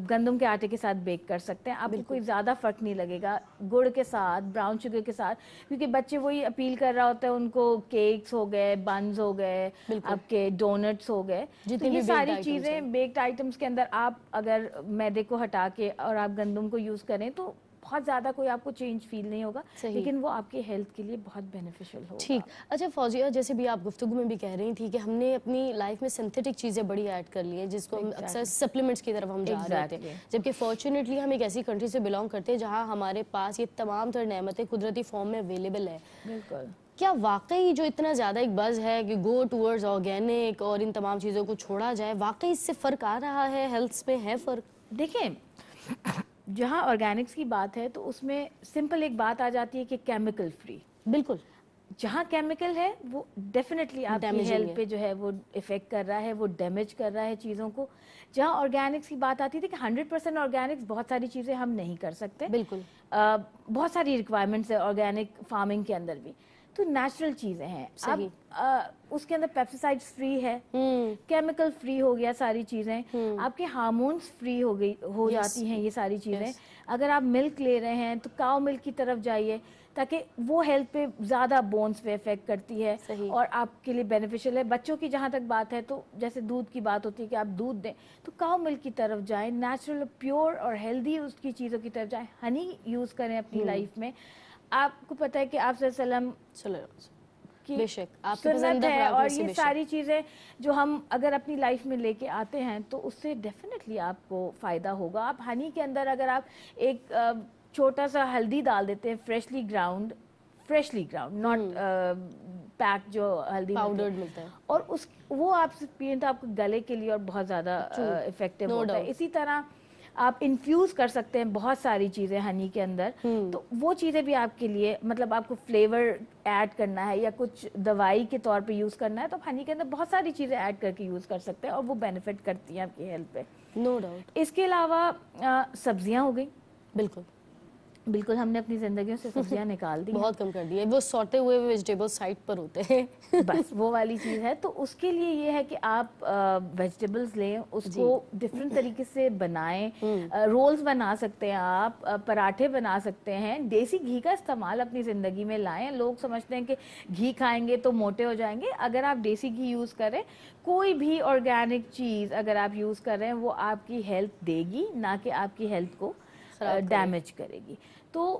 گندم کے آٹے کے ساتھ بیک کر سکتے ہیں, آپ کو کوئی زیادہ فرق نہیں لگے گا گڑ کے ساتھ, براؤن شوگر کے ساتھ, کیونکہ بچے وہی اپیل کر رہا ہوتا ہے ان کو. کیکس ہو گئے, بنز ہو گئے, آپ کے ڈونٹس ہو گئے, تو یہ ساری چیزیں بیکڈ آئٹمس کے اندر آپ اگر میدے کو ہٹا کے اور آپ گندم کو یوز کریں تو بہت زیادہ کوئی آپ کو چینج فیل نہیں ہوگا, لیکن وہ آپ کی ہیلتھ کے لیے بہت بینیفیشل ہوگا. ٹھیک. اچھا فوزیہ, جیسے بھی آپ گفتگو میں بھی کہہ رہی تھی کہ ہم نے اپنی لائف میں سنتھیٹک چیزیں بڑی ایڈ کر لی ہیں جس کو ہم اکثر سپلیمنٹس کی طرف ہم جا رہے ہوتے ہیں, جبکہ فارچونیٹلی ہم ایک ایسی کنٹری سے بلانگ کرتے ہیں جہاں ہمارے پاس یہ تمام تر نعمتیں قدرتی فارم میں اویلیبل ہے. بالکل. کیا واقعی جو اتنا زیادہ ایک بز ہے کہ گو ٹورڈز آرگینک اور ان تمام چیزوں کو چھوڑا جائے, واقعی اس سے فرق آ رہا ہے, ہیلتھ میں ہے فرق؟ دیکھیں جہاں آرگینکس کی بات ہے تو اس میں سمپل ایک بات آ جاتی ہے کہ کیمیکل فری. بالکل. جہاں کیمیکل ہے وہ ڈیفینیٹلی آپ کی ہیلتھ پہ جو ہے وہ افیکٹ کر رہا ہے, وہ ڈیمیج کر رہا ہے چیزوں کو. جہاں آرگینکس کی بات آتی تھی کہ 100% آرگینکس بہت ساری چیزیں ہم نہیں کر سکتے, بالکل, بہت ساری ریکوائرمنٹس ہے آرگینک فارمنگ کے اندر بھی, تو نیچرل چیزیں ہیں. اب اس کے اندر پیپسیسائڈز فری ہے, کیمیکل فری ہو گیا ساری چیزیں, آپ کے ہارمونز فری ہو جاتی ہیں یہ ساری چیزیں. اگر آپ ملک لے رہے ہیں تو کاؤ ملک کی طرف جائیے تاکہ وہ ہیلتھ پہ زیادہ بونس پہ افیکٹ کرتی ہے اور آپ کے لیے بینیفیشل ہے. بچوں کی جہاں تک بات ہے تو جیسے دودھ کی بات ہوتی ہے کہ آپ دودھ دیں تو کاؤ ملک کی طرف جائیں, نیچرل پیور اور ہیلدی اس کی چیزوں کی طرف جائیں. ہنی یوز کریں اپنی لائف میں. آپ کو پتہ ہے کہ آپ صلی اللہ علیہ وسلم بے شک آپ کی سنت ہے, اور یہ ساری چیزیں جو ہم اگر اپنی لائف میں لے کے آتے ہیں تو اس سے ڈیفینیٹلی آپ کو فائدہ ہوگا. آپ ہنی کے اندر اگر آپ ایک چھوٹا سا ہلدی ڈال دیتے ہیں, فریشلی گراؤنڈ ناٹ پیک جو ہلدی پاؤڈر ملتا ہے, اور وہ آپ سے پیئیں تو آپ کو گلے کے لیے اور بہت زیادہ افیکٹو ہوتا ہے. اسی طرح آپ انفیوز کر سکتے ہیں بہت ساری چیزیں ہنی کے اندر, تو وہ چیزیں بھی آپ کے لیے مطلب آپ کو فلیور ایڈ کرنا ہے یا کچھ دوائی کے طور پہ یوز کرنا ہے تو آپ ہنی کے اندر بہت ساری چیزیں ایڈ کر کے یوز کر سکتے ہیں اور وہ بینیفٹ کرتی ہیں آپ کی ہیلتھ پہ. No doubt. اس کے علاوہ سبزیاں ہو گئی, بالکل ہم نے اپنی زندگیوں سے سبزیاں نکال دی, بہت کم کر دی ہے. وہ سوٹے ہوئے ویجیٹیبل سائٹ پر ہوتے ہیں, بس وہ والی چیز ہے. تو اس کے لیے یہ ہے کہ آپ ویجیٹیبلز لیں, اس کو ڈفرینٹ طریقے سے بنائیں. رولز بنا سکتے ہیں آپ, پراٹھے بنا سکتے ہیں. دیسی گھی کا استعمال اپنی زندگی میں لائیں. لوگ سمجھتے ہیں کہ گھی کھائیں گے تو موٹے ہو جائیں گے. اگر آپ دیسی گھی یوز کریں, کوئی بھی آرگینک چیز اگر آپ یوز کر رہے ہیں وہ آپ کی ہیلتھ دے گی, نہ کہ آپ کی ہیلتھ کو ڈیمیج کرے گی. تو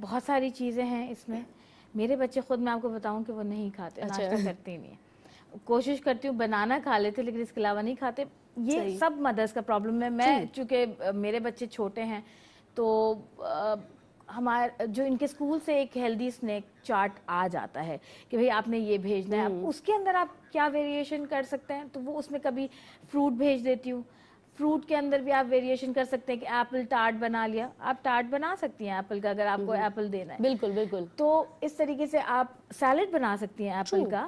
بہت ساری چیزیں ہیں اس میں. میرے بچے خود میں آپ کو بتاؤں کہ وہ نہیں کھاتے, ناشتہ کرتے ہی نہیں ہیں. کوشش کرتی ہوں بنانا کھا لیتے لیکن اس کے علاوہ نہیں کھاتے. یہ سب مدرس کا پرابلم ہے. میں چونکہ میرے بچے چھوٹے ہیں تو ہمارے جو ان کے اسکول سے ایک ہیلدی اسنیک چارٹ آ جاتا ہے کہ بھئی آپ نے یہ بھیجنا ہے, اس کے اندر آپ کیا ویریشن کر سکتے ہیں. تو وہ اس میں کبھی فروٹ بھیج دیتی ہوں. فروٹ کے اندر بھی آپ ویریشن کر سکتے ہیں کہ ایپل ٹارٹ بنا لیا. آپ ٹارٹ بنا سکتی ہیں ایپل کا اگر آپ کو ایپل دینا ہے. بالکل بالکل. تو اس طریقے سے آپ سیلڈ بنا سکتی ہیں ایپل کا.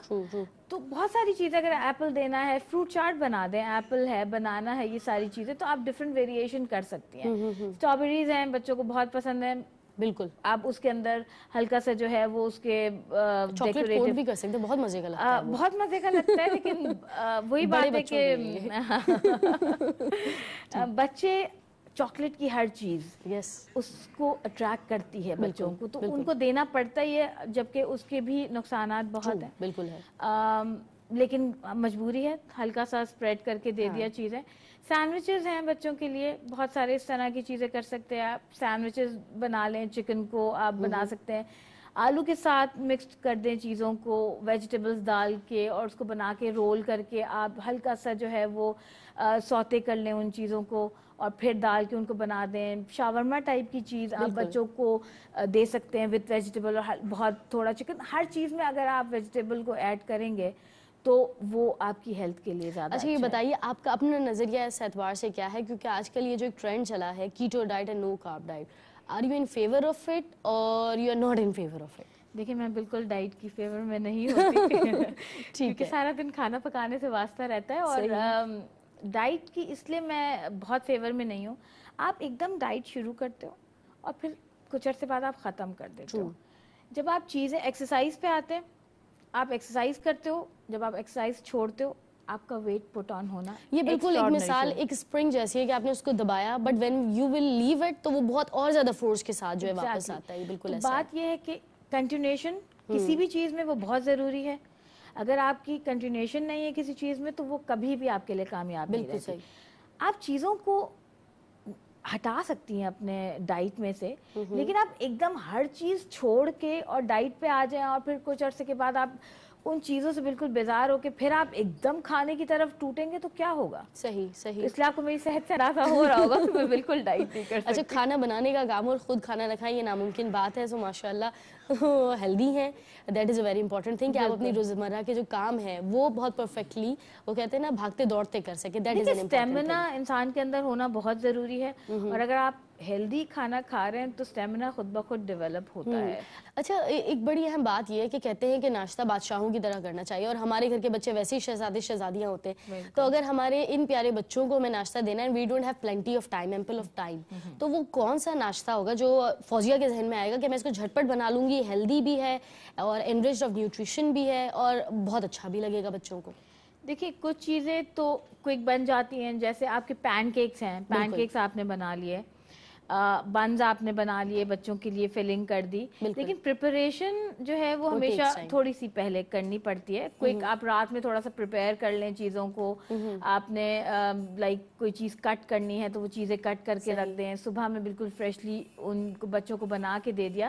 تو بہت ساری چیزیں, اگر ایپل دینا ہے فروٹ چاٹ بنا دیں, ایپل ہے بنانا ہے, یہ ساری چیزیں تو آپ ڈفرینٹ ویریشن کر سکتی ہیں. اسٹرابیریز ہیں بچوں کو بہت پسند ہیں, بالکل آپ اس کے اندر ہلکا سا جو ہے وہ اس کے چاکلیٹ کوٹ بھی کر سکتے ہیں, بہت مزے کا لگتا ہے. بہت مزے کا لگتا ہے لیکن وہی بات ہے کہ بچے چاکلیٹ کی ہر چیز اس کو اٹریکٹ کرتی ہے بچوں کو, تو ان کو دینا پڑتا ہی ہے, جبکہ اس کے بھی نقصانات بہت ہیں. بالکل ہے, لیکن مجبوری ہے, ہلکا سا اسپریڈ کر کے دے دیا چیزیں. سینڈوچز ہیں بچوں کے لیے, بہت سارے اس طرح کی چیزیں کر سکتے ہیں آپ. سینڈوچز بنا لیں, چکن کو آپ بنا سکتے ہیں, آلو کے ساتھ مکس کر دیں چیزوں کو, ویجیٹیبلز ڈال کے اور اس کو بنا کے رول کر کے آپ ہلکا سا جو ہے وہ سوتے کر لیں ان چیزوں کو, اور پھر ڈال کے ان کو بنا دیں. شاورما ٹائپ کی چیز آپ بچوں کو دے سکتے ہیں وتھ ویجیٹیبل, اور بہت تھوڑا چکن. ہر چیز میں اگر آپ ویجیٹیبل کو ایڈ کریں گے تو وہ آپ کی ہیلتھ کے لیے زیادہ اچھا. یہ بتائیے آپ کا اپنا نظریہ اس اعتبار سے کیا ہے, کیونکہ آج کل یہ جو ایک ٹرینڈ چلا ہے keto diet and no carb diet, are you in favour of it or you are not in favour of it? دیکھیں میں بالکل ڈائٹ کی فیور میں نہیں ہوتی کیونکہ سارا دن کھانا پکانے سے واسطہ رہتا ہے, اور ڈائٹ کی اس لیے میں بہت فیور میں نہیں ہوں. آپ ایک دم ڈائٹ شروع کرتے ہو اور پھر کچھ عرصے بعد آپ ختم کر دیتے ہو. جب آپ چیزیں ایکسرسائز پہ آتے ہیں, آپ ایکسرسائز کرتے ہو, جب آپ ایکسرسائز چھوڑتے ہو آپ کا ویٹ پٹ آن ہونا, یہ بالکل ایک مثال ایک اسپرنگ جیسی ہے کہ آپ نے اس کو دبایا, but when you will leave it تو وہ بہت اور زیادہ فورس کے ساتھ جو ہے واپس آتا ہے. بالکل ایسا بات یہ ہے کہ کنٹینیوشن کسی بھی چیز میں وہ بہت ضروری ہے. اگر آپ کی کنٹینیوشن نہیں ہے کسی چیز میں تو وہ کبھی بھی آپ کے لیے کامیاب نہیں رہتی. آپ چیزوں کو ہٹا سکتی ہیں اپنے ڈائٹ میں سے, لیکن آپ ایک دم ہر چیز چھوڑ کے اور ڈائٹ پہ آ جائیں اور پھر کچھ عرصے کے بعد آپ ان چیزوں سے بالکل بیزار ہو کے پھر آپ ایک دم کھانے کی طرف ٹوٹیں گے تو کیا ہوگا؟ صحیح. اس لیے آپ کو میری صحت سے اندازہ ہو رہا ہوگا کہ میں بالکل ڈائٹ نہیں کر سکتی. اچھا, کھانا بنانے کا کام اور خود کھانا نہ کھائیں یہ ناممکن بات ہے, سو ماشاء اللہ ہیلدی ہیں, that is a very important thing کہ آپ اپنی روزمرہ کے جو کام ہے وہ بہت پرفیکٹلی, وہ کہتے ہیں نا بھاگتے دوڑتے کر سکیں. That is an important thing. Stamina انسان کے اندر ہونا بہت ضروری ہے, اور اگر آپ ہیلدی کھانا کھا رہے ہیں تو اسٹیمنا خود بخود ڈیولپ ہوتا ہے. اچھا, ایک بڑی اہم بات یہ ہے کہ کہتے ہیں کہ ناشتہ بادشاہوں کی طرح کرنا چاہیے, اور ہمارے گھر کے بچے ویسے ہی شہزادے شہزادیاں ہوتے ہیں, تو اگر ہمارے ان پیارے بچوں کو ہمیں ناشتہ دینا ہے, we don't have plenty of time, ample of time, تو وہ کون سا ناشتہ ہوگا جو فوزیہ کے ذہن میں آئے گا کہ میں اس کو جھٹپٹ بنا لوں گی, ہیلدی بھی ہے اور انریچڈ آف نیوٹریشن بھی ہے اور بہت اچھا بھی لگے گا بچوں کو؟ دیکھیے کچھ چیزیں تو کوئک بن جاتی ہیں, جیسے آپ کے پین کیکس ہیں, پین کیکس آپ نے بنا لیے, بنز آپ نے بنا لیے, بچوں کے لیے فلنگ کر دی, لیکن پریپریشن جو ہے وہ ہمیشہ تھوڑی سی پہلے کرنی پڑتی ہے. کوئک آپ رات میں تھوڑا سا پریپیئر کر لیں چیزوں کو, آپ نے لائک کوئی چیز کٹ کرنی ہے تو وہ چیزیں کٹ کر کے رکھ دیں, صبح میں بالکل فریشلی ان کو بچوں کو بنا کے دے دیا.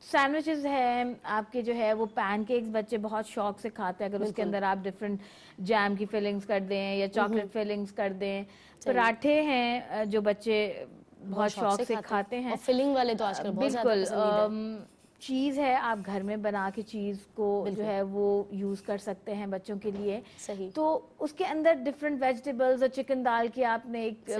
سینڈوچز ہیں آپ کے جو ہے وہ پین کیکس بچے بہت شوق سے کھاتے ہیں, اگر اس کے اندر آپ ڈفرینٹ جیم کی فلنگز کر دیں یا چاکلیٹ فلنگز کر دیں. پراٹھے ہیں جو بچے بہت شوق سے کھاتے ہیں, فلنگ والے تو آج کل بہت زیادہ پسندیدہ ہے. چیز ہے آپ گھر میں بنا کے چیز کو جو ہے وہ یوز کر سکتے ہیں بچوں کے لیے. تو اس کے اندر ڈفرینٹ ویجیٹیبلز اور چکن ڈال کے آپ نے ایک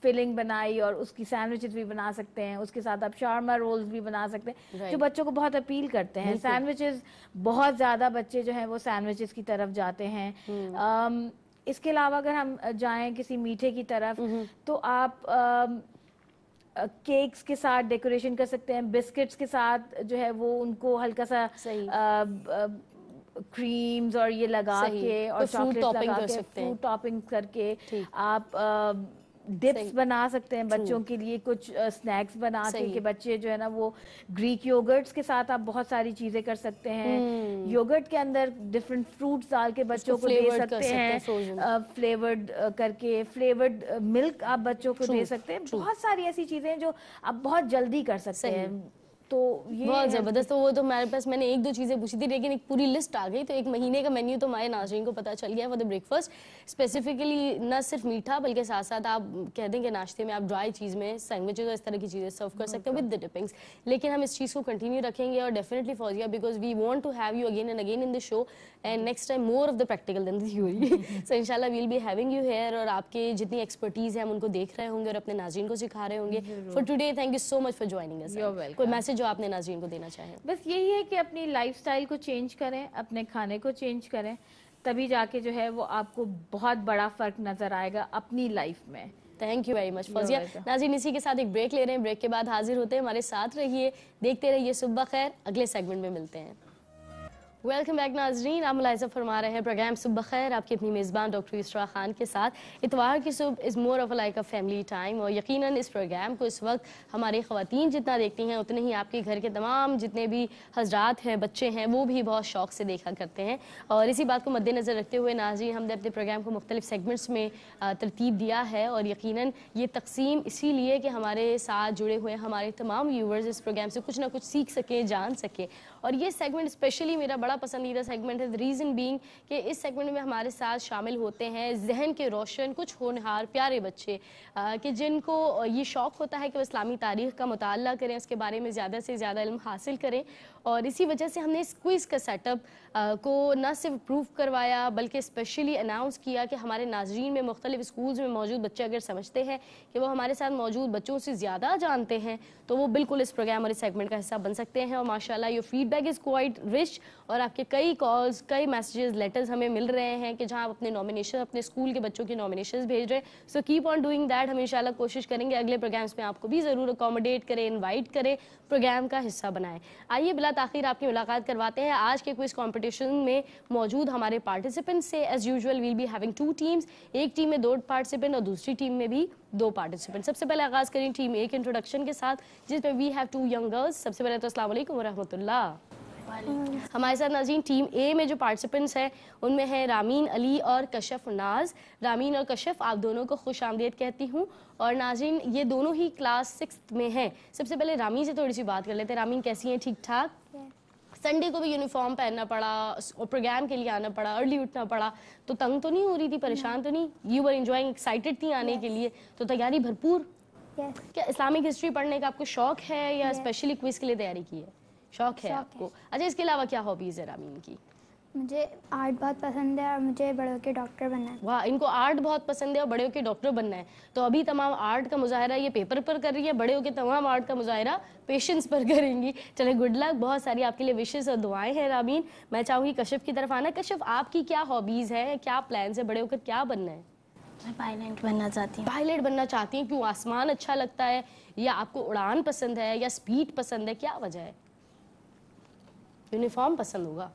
فلنگ بنائی اور اس کی سینڈوچز بھی بنا سکتے ہیں, اس کے ساتھ آپ شاورما رولز بھی بنا سکتے ہیں جو بچوں کو بہت اپیل کرتے ہیں. سینڈوچز بہت زیادہ بچے جو ہیں وہ سینڈوچز کی طرف جاتے ہیں. اس کے علاوہ اگر ہم جائیں کسی میٹھے کی طرف تو آپ کیکس کے ساتھ ڈیکوریشن کر سکتے ہیں, بسکٹس کے ساتھ جو ہے وہ ان کو ہلکا سا کریمز اور یہ لگا کے اور چاکلیٹ لگا کے فروٹ ٹاپنگ کر کے آپ ڈپس بنا سکتے ہیں بچوں کے لیے, کچھ سنیکس بنا کے کہ بچے جو ہے نا وہ گریک یوگرٹس کے ساتھ آپ بہت ساری چیزیں کر سکتے ہیں. یوگرٹ کے اندر ڈفرینٹ فروٹس ڈال کے بچوں کو دے سکتے ہیں, فلیورڈ کر کے, فلیورڈ ملک آپ بچوں کو دے سکتے ہیں. بہت ساری ایسی چیزیں ہیں جو آپ بہت جلدی کر سکتے ہیں. تو یہ بہت زبردست. تو وہ تو ہمارے پاس میں نے ایک دو چیزیں پوچھی تھی لیکن ایک پوری لسٹ آ گئی. تو ایک مہینے کا مینیو تو ہمارے ناظرین کو پتہ چل گیا for the break fast. Specifically نہ صرف میٹھا بلکہ ساتھ ساتھ آپ کہہ دیں کہ ناشتے میں آپ ڈرائی چیز میں سینڈوچز اور اس طرح کی چیزیں سرو کر سکتے ہیں ود دا ڈپنگس. لیکن ہم اس چیز کو کنٹینیو رکھیں گے اور definitely Fauzia because we want to have you again and again in the show and next time more of the practical then the theory. So ان شاء اللہ we'll be having you here اور آپ کے جتنی ایکسپرٹیز ہے ہم ان کو دیکھ رہے ہوں گے اور اپنے ناظرین کو سکھا رہے ہوں گے. For today thank you so much for joining us. کوئی میسج جو آپ نے ناظرین کو دینا چاہیں؟ بس یہی ہے کہ اپنی لائف سٹائل کو چینج کریں, اپنے کھانے کو چینج کریں, تبھی جا کے جو ہے وہ آپ کو بہت بڑا فرق نظر آئے گا اپنی لائف میں. Thank you very much Fauzia. ناظرین اسی کے ساتھ ایک بریک لے رہے ہیں, بریک کے بعد حاضر ہوتے ہیں. ہمارے ساتھ رہیے, دیکھتے رہیے صبح خیر. اگلے سیگمنٹ میں ملتے ہیں. ویلکم بیک ناظرین, آپ ملاحظہ فرما رہے ہیں پروگرام صبح خیر آپ کی اپنی میزبان ڈاکٹر اسراء خان کے ساتھ. اتوار کی صبح is more of like a family time اور یقیناً اس پروگرام کو اس وقت ہماری خواتین جتنا دیکھتی ہیں اتنے ہی آپ کے گھر کے تمام جتنے بھی حضرات ہیں, بچے ہیں, وہ بھی بہت شوق سے دیکھا کرتے ہیں. اور اسی بات کو مد نظر رکھتے ہوئے ناظرین ہم نے اپنے پروگرام کو مختلف سیگمنٹس میں ترتیب دیا ہے اور یقیناً یہ تقسیم اسی لیے کہ ہمارے ساتھ جڑے ہوئے ہمارے تمام ویورز اس پروگرام سے کچھ نہ کچھ سیکھ سکیں, جان سکیں. اور یہ سیگمنٹ اسپیشلی میرا بڑا پسندیدہ سیگمنٹ ہے. ریزن بینگ کہ اس سیگمنٹ میں ہمارے ساتھ شامل ہوتے ہیں ذہن کے روشن کچھ ہونہار پیارے بچے کہ جن کو یہ شوق ہوتا ہے کہ وہ اسلامی تاریخ کا مطالعہ کریں, اس کے بارے میں زیادہ سے زیادہ علم حاصل کریں. اور اسی وجہ سے ہم نے اس کوئز کا سیٹ اپ کو نہ صرف پروف کروایا بلکہ اسپیشلی اناؤنس کیا کہ ہمارے ناظرین میں مختلف اسکولز میں موجود بچے اگر سمجھتے ہیں کہ وہ ہمارے ساتھ موجود بچوں سے زیادہ جانتے ہیں تو وہ بالکل اس پروگرام اور اس سیگمنٹ کا حصہ بن سکتے ہیں. اور ماشاءاللہ your feedback is quite rich اور آپ کے کئی کالز, کئی میسیجز, لیٹرز ہمیں مل رہے ہیں کہ جہاں آپ اپنے نامینیشن اپنے اسکول کے بچوں کی نامینیشنز بھیج رہے ہیں. So keep on doing that. ہم انشاءاللہ کوشش کریں گے اگلے پروگرامس میں آپ کو بھی ضرور اکوموڈیٹ کریں, انوائٹ کریں, پروگرام کا حصہ بنائیں. آئیے بلا تاخیر آپ کی ملاقات کرواتے ہیں آج کے کوئز کمپٹیشن میں موجود ہمارے پارٹیسپینٹ سے. As usual we'll be having 2 teams, ایک ٹیم میں 2 پارٹیسپینٹ اور دوسری ٹیم میں بھی 2 پارٹیسپینٹ. سب سے پہلے آغاز کریں ٹیم اے کے انٹروڈکشن کے ساتھ جس میں وی ہیو 2 ینگ گرلز. سب سے پہلے تو السلام علیکم ورحمۃ اللہ. ہمارے ساتھ ناظرین ٹیم اے میں جو پارٹیسپینٹس ہیں ان میں ہیں رامین علی اور کشف ناز. رامین اور کشف آپ دونوں کو خوش آمدید کہتی ہوں. اور ناظرین یہ دونوں ہی کلاس 6 میں ہیں. سب سے پہلے رامین سے تھوڑی سی بات کر لیتے ہیں. رامین کیسی ہیں, ٹھیک ٹھاک؟ سنڈے کو بھی یونیفارم پہننا پڑا اور پروگرام کے لیے آنا پڑا, ارلی اٹھنا پڑا, تو تنگ تو نہیں ہو رہی تھی, پریشان تو نہیں؟ یو ور انجوائنگ, ایکسائٹیڈ تھی آنے کے لیے, تو تیاری بھرپور؟ کیا اسلامک ہسٹری پڑھنے کا آپ کو شوق ہے یا اسپیشلی کوئز کے لیے تیاری کی ہے؟ شوق ہے آپ کو. اچھا اس کے علاوہ کیا ہابیز ہے رامین کی؟ مجھے آرٹ بہت پسند ہے اور مجھے بڑے ہو کے ڈاکٹر بننا ہے. واہ, ان کو آرٹ بہت پسند ہے اور بڑے ہو کے ڈاکٹر بننا ہے. تو ابھی تمام آرٹ کا مظاہرہ یہ پیپر پر کر رہی ہے, بڑے ہو کے تمام آرٹ کا مظاہرہ پیشنس پر کریں گی. چلے گڈ لک, بہت ساری آپ کے لیے وشز اور دعائیں ہیں رامین. میں چاہوں گی کشف کی طرف آنا. کشف آپ کی کیا ہابیز ہے, کیا پلانس ہے, بڑے ہو کر کیا بننا ہے؟ میں پائلٹ بننا چاہتی ہوں. پائلٹ بننا چاہتی ہیں, کیوں؟ آسمان اچھا لگتا ہے یا آپ کو اڑان پسند ہے یا اسپیڈ پسند ہے, کیا وجہ ہے؟ یونیفارم پسند ہوگا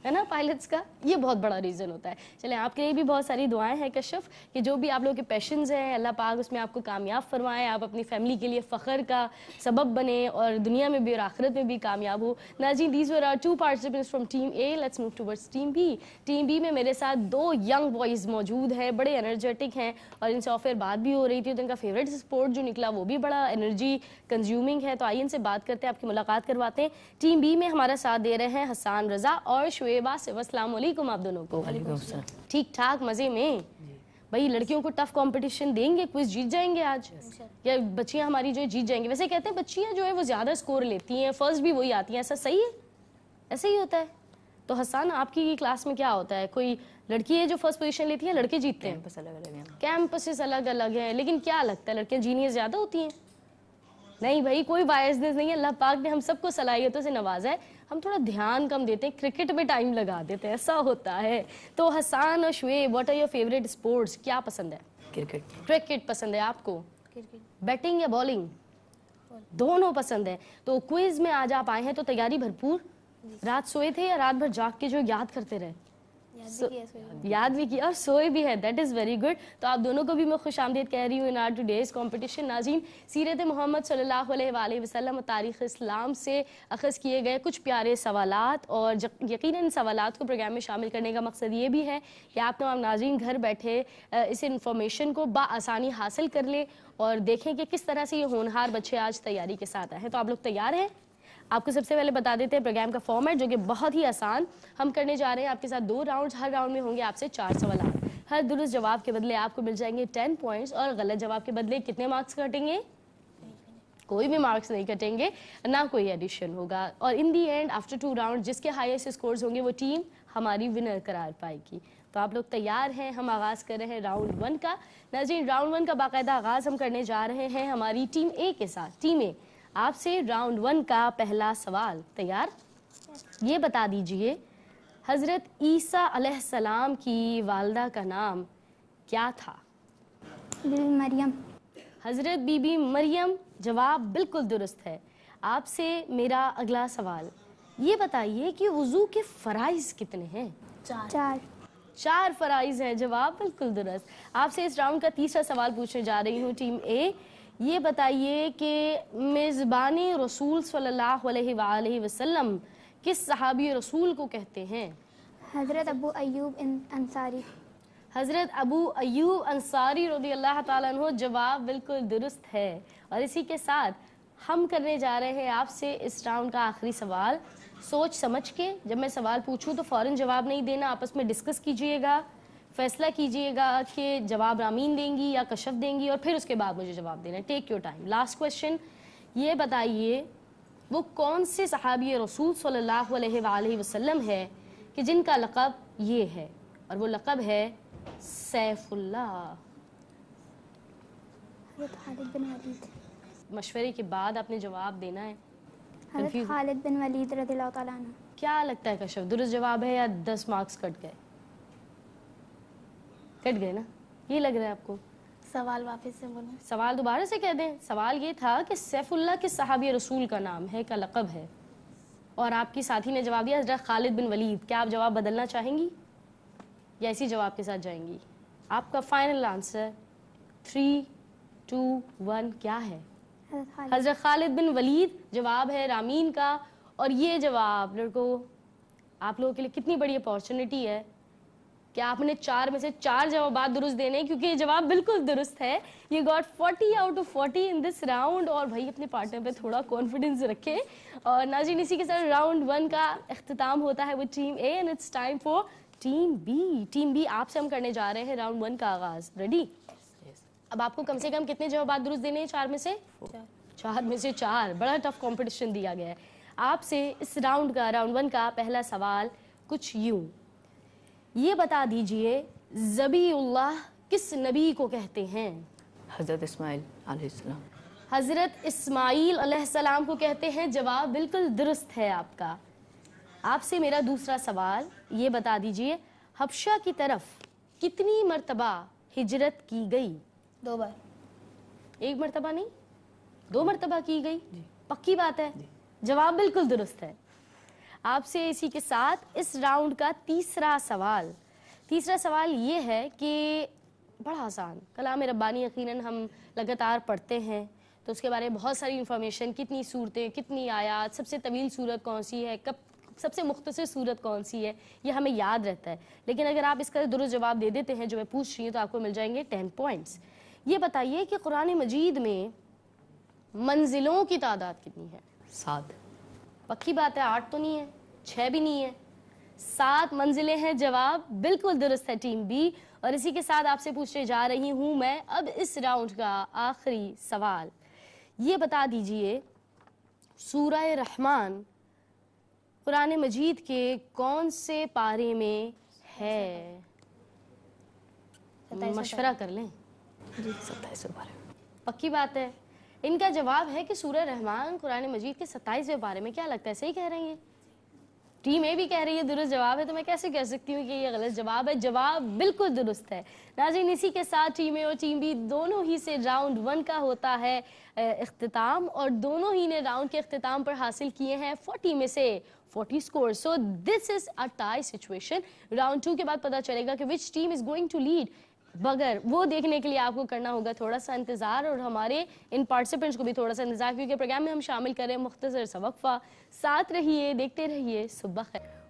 ہے نا پائلٹس کا, یہ بہت بڑا ریزن ہوتا ہے. چلیں آپ کے لیے بھی بہت ساری دعائیں ہیں کشف کہ جو بھی آپ لوگوں کے پیشنز ہیں اللہ پاک اس میں آپ کو کامیاب فرمائیں, آپ اپنی فیملی کے لیے فخر کا سبب بنیں اور دنیا میں بھی اور آخرت میں بھی کامیاب ہو. ناظرین these were are 2 participants from team A. Let's move towards team B. Team B میں میرے ساتھ 2 ینگ بوائز موجود ہیں, بڑے انرجیٹک ہیں اور ان سے آف ایئر بات بھی ہو رہی تھی. تو ان کا فیوریٹ اسپورٹ جو نکلا وہ بھی بڑا انرجی کنزیومنگ ہے. تو آئیے ان سے بات کرتے ہیں, آپ کی ملاقات کرواتے ہیں. ٹیم بی میں ہمارا ساتھ دے رہے ہیں حسان رضا اور شعیب آصف. السلام علیکم آپ دونوں کو. ٹھیک ٹھاک, مزے میں؟ بھائی لڑکیوں کو ٹف کمپٹیشن دیں گے, کوئز جیت جائیں گے آج یا بچیاں ہماری جو جیت جائیں گے؟ ویسے کہتے ہیں بچیاں جو ہے وہ زیادہ سکور لیتی ہیں, فرسٹ بھی وہی آتی ہیں, ایسا صحیح ہے؟ ایسا ہی ہوتا ہے؟ تو حسان آپ کی کلاس میں کیا ہوتا ہے, کوئی لڑکی ہے جو فرسٹ پوزیشن لیتی ہے, لڑکے جیتتے ہیں؟ کیمپسز الگ الگ ہیں, لیکن کیا لگتا ہے لڑکیاں جینیئر زیادہ ہوتی ہیں؟ نہیں بھائی, کوئی بائسنس نہیں ہے, اللہ پاک نے ہم سب کو صلاحیتوں سے نوازا ہے, ہم تھوڑا دھیان کم دیتے ہیں, کرکٹ میں ٹائم لگا دیتے ہیں, ایسا ہوتا ہے. تو حسان اور Shoaib, what are your favourite sports, کیا پسند ہے؟ کرکٹ پسند ہے آپ کو؟ بیٹنگ یا بالنگ؟ دونوں پسند ہے. تو کوئز میں آج آپ آئے ہیں تو تیاری بھرپور؟ رات سوئے تھے یا رات بھر جاگ کے جو یاد کرتے رہے؟ یاد بھی کیا اور سوئے بھی ہے, دیٹ از ویری گڈ. تو آپ دونوں کو بھی میں خوش آمدید کہہ رہی ہوں ان آر ٹوڈیز کمپٹیشن. ناظرین سیرت محمد صلی اللہ علیہ وآلہ وسلم اور تاریخ اسلام سے اخذ کیے گئے کچھ پیارے سوالات, اور یقیناً ان سوالات کو پروگرام میں شامل کرنے کا مقصد یہ بھی ہے کہ آپ تمام ناظرین گھر بیٹھے اس انفارمیشن کو بآسانی حاصل کر لیں اور دیکھیں کہ کس طرح سے یہ ہونہار بچے آج تیاری کے ساتھ آئے ہیں. تو آپ لوگ تیار ہیں؟ آپ کو سب سے پہلے بتا دیتے ہیں پروگرام کا فارمیٹ جو کہ بہت ہی آسان ہم کرنے جا رہے ہیں آپ کے ساتھ 2 راؤنڈ. ہر راؤنڈ میں ہوں گے آپ سے 4 سوالات. ہر درست جواب کے بدلے آپ کو مل جائیں گے 10 پوائنٹس اور غلط جواب کے بدلے کتنے مارکس کٹیں گے؟ کوئی بھی مارکس نہیں کٹیں گے, نہ کوئی ایڈیشن ہوگا. اور ان دی اینڈ آفٹر 2 راؤنڈ جس کے ہائیسٹ اسکورز ہوں گے وہ ٹیم ہماری ونر قرار پائے گی. تو آپ لوگ تیار ہیں؟ ہم آغاز کر رہے ہیں راؤنڈ 1 کا. ناظرین راؤنڈ 1 کا باقاعدہ آغاز ہم کرنے جا رہے ہیں ہماری ٹیم اے کے ساتھ. ٹیم اے, آپ سے راؤنڈ 1 کا پہلا سوال. تیار؟ یہ بتا دیجئے حضرت عیسیٰ علیہ السلام کی والدہ کا نام کیا تھا؟ مریم. حضرت بی بی مریم. جواب بالکل درست ہے. آپ سے میرا اگلا سوال, یہ بتائیے کہ وضو کے فرائض کتنے ہیں؟ 4. 4 فرائض ہیں. جواب بالکل درست. آپ سے اس راؤنڈ کا تیسرا سوال پوچھنے جا رہی ہوں ٹیم اے. یہ بتائیے کہ میزبان رسول صلی اللہ علیہ وآلہ وسلم کس صحابی رسول کو کہتے ہیں؟ حضرت ابو ایوب انصاری. حضرت ابو ایوب انصاری رضی اللہ تعالیٰ عنہ. جواب بالکل درست ہے. اور اسی کے ساتھ ہم کرنے جا رہے ہیں آپ سے اس راؤنڈ کا آخری سوال. سوچ سمجھ کے جب میں سوال پوچھوں تو فوراً جواب نہیں دینا, آپس میں ڈسکس کیجئے گا, فیصلہ کیجئے گا کہ جواب رامین دیں گی یا کشف دیں گی, اور پھر اس کے بعد مجھے جواب دینا ہے. Take your time. Last question, یہ بتائیے وہ کون سے صحابی رسول صلی اللہ علیہ وآلہ وسلم ہے کہ جن کا لقب یہ ہے, اور وہ لقب ہے سیف اللہ. حضرت خالد بن ولید. مشورے کے بعد آپ نے جواب دینا ہے. حضرت خالد بن ولید رضی اللہ تعالیٰ عنہ. کیا لگتا ہے کشف درست جواب ہے یا 10 مارکس کٹ گئے؟ کٹ گئے نا, یہ لگ رہا ہے آپ کو؟ سوال واپس سے بولیں. سوال دوبارہ سے کہہ دیں. سوال یہ تھا کہ سیف اللہ کس صحابی رسول کا نام ہے, کا لقب ہے, اور آپ کی ساتھی نے جواب دیا حضرت خالد بن ولید. کیا آپ جواب بدلنا چاہیں گی یا اسی جواب کے ساتھ جائیں گی؟ آپ کا فائنل آنسر 3 2 1 کیا ہے؟ حضرت خالد بن ولید جواب ہے رامین کا. اور یہ جواب لڑکوں آپ لوگوں کے لیے کتنی بڑی اپارچونٹی ہے کہ آپ نے 4 میں سے 4 جوابات درست دینے, کیونکہ یہ جواب بالکل درست ہے. یہ got 40 out of 40 in this round. اور بھائی اپنے پارٹنر پہ تھوڑا کانفیڈنس رکھے. اور ناظرین اسی کے ساتھ راؤنڈ 1 کا اختتام ہوتا ہے وہ team A, and it's time for team B. Team B, آپ سے ہم کرنے جا رہے ہیں راؤنڈ 1 کا آغاز. ریڈی؟ اب آپ کو کم سے کم کتنے جوابات درست دینے ہیں 4 میں سے؟ 4 میں سے 4. بڑا ٹف کمپٹیشن دیا گیا ہے. آپ سے اس راؤنڈ 1 کا پہلا سوال کچھ یوں, یہ بتا دیجئے ذبیح اللہ کس نبی کو کہتے ہیں؟ حضرت اسماعیل علیہ السلام. حضرت اسماعیل علیہ السلام کو کہتے ہیں. جواب بالکل درست ہے آپ کا. آپ سے میرا دوسرا سوال, یہ بتا دیجئے حبشہ کی طرف کتنی مرتبہ ہجرت کی گئی؟ 2 بار. 1 مرتبہ نہیں, 2 مرتبہ کی گئی. پکی بات ہے. جواب بالکل درست ہے. آپ سے اسی کے ساتھ اس راؤنڈ کا تیسرا سوال یہ ہے کہ بڑا آسان, کلام ربانی یقیناً ہم لگاتار پڑھتے ہیں تو اس کے بارے میں بہت ساری انفارمیشن, کتنی صورتیں, کتنی آیات, سب سے طویل صورت کون سی ہے, کب سب سے مختصر صورت کون سی ہے, یہ ہمیں یاد رہتا ہے. لیکن اگر آپ اس کا درست جواب دے دیتے ہیں جو میں پوچھ رہی ہوں تو آپ کو مل جائیں گے 10 پوائنٹس. یہ بتائیے کہ قرآن مجید میں منزلوں کی تعداد کتنی ہے؟ 7. پکی بات ہے. 8 تو نہیں ہے, 6 بھی نہیں ہے, 7 منزلیں ہیں. جواب بالکل درست ہے ٹیم بی. اور اسی کے ساتھ آپ سے پوچھنے جا رہی ہوں میں اب اس راؤنڈ کا آخری سوال. یہ بتا دیجئے سورہ رحمان قرآن مجید کے کون سے پارے میں ہے؟ مشورہ کر لیں. 27 پارے. پکی بات ہے. ان کا جواب ہے کہ سورہ رحمان قرآن مجید کے 27ویں پارے میں. کیا لگتا ہے صحیح کہہ رہی ہیں؟ ٹیم اے بھی کہہ رہی ہے درست جواب ہے, تو میں کیسے کہہ سکتی ہوں کہ یہ غلط جواب ہے؟ جواب بالکل درست ہے. ناظرین اسی کے ساتھ ٹیم اے اور ٹیم بی دونوں ہی سے راؤنڈ 1 کا ہوتا ہے اختتام, اور دونوں ہی نے راؤنڈ کے اختتام پر حاصل کیے ہیں 40 میں سے 40 score. So this is a tie situation. Round 2 کے بعد پتا چلے گا کہ which team is going to lead, مگر وہ دیکھنے کے لیے آپ کو کرنا ہوگا تھوڑا سا انتظار, اور ہمارے ان پارٹیسپینٹس کو بھی تھوڑا سا انتظار, کیونکہ پروگرام میں ہم شامل کریں مختصر سا وقفہ. ساتھ رہیے, دیکھتے رہیے. صبح خیر.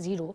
0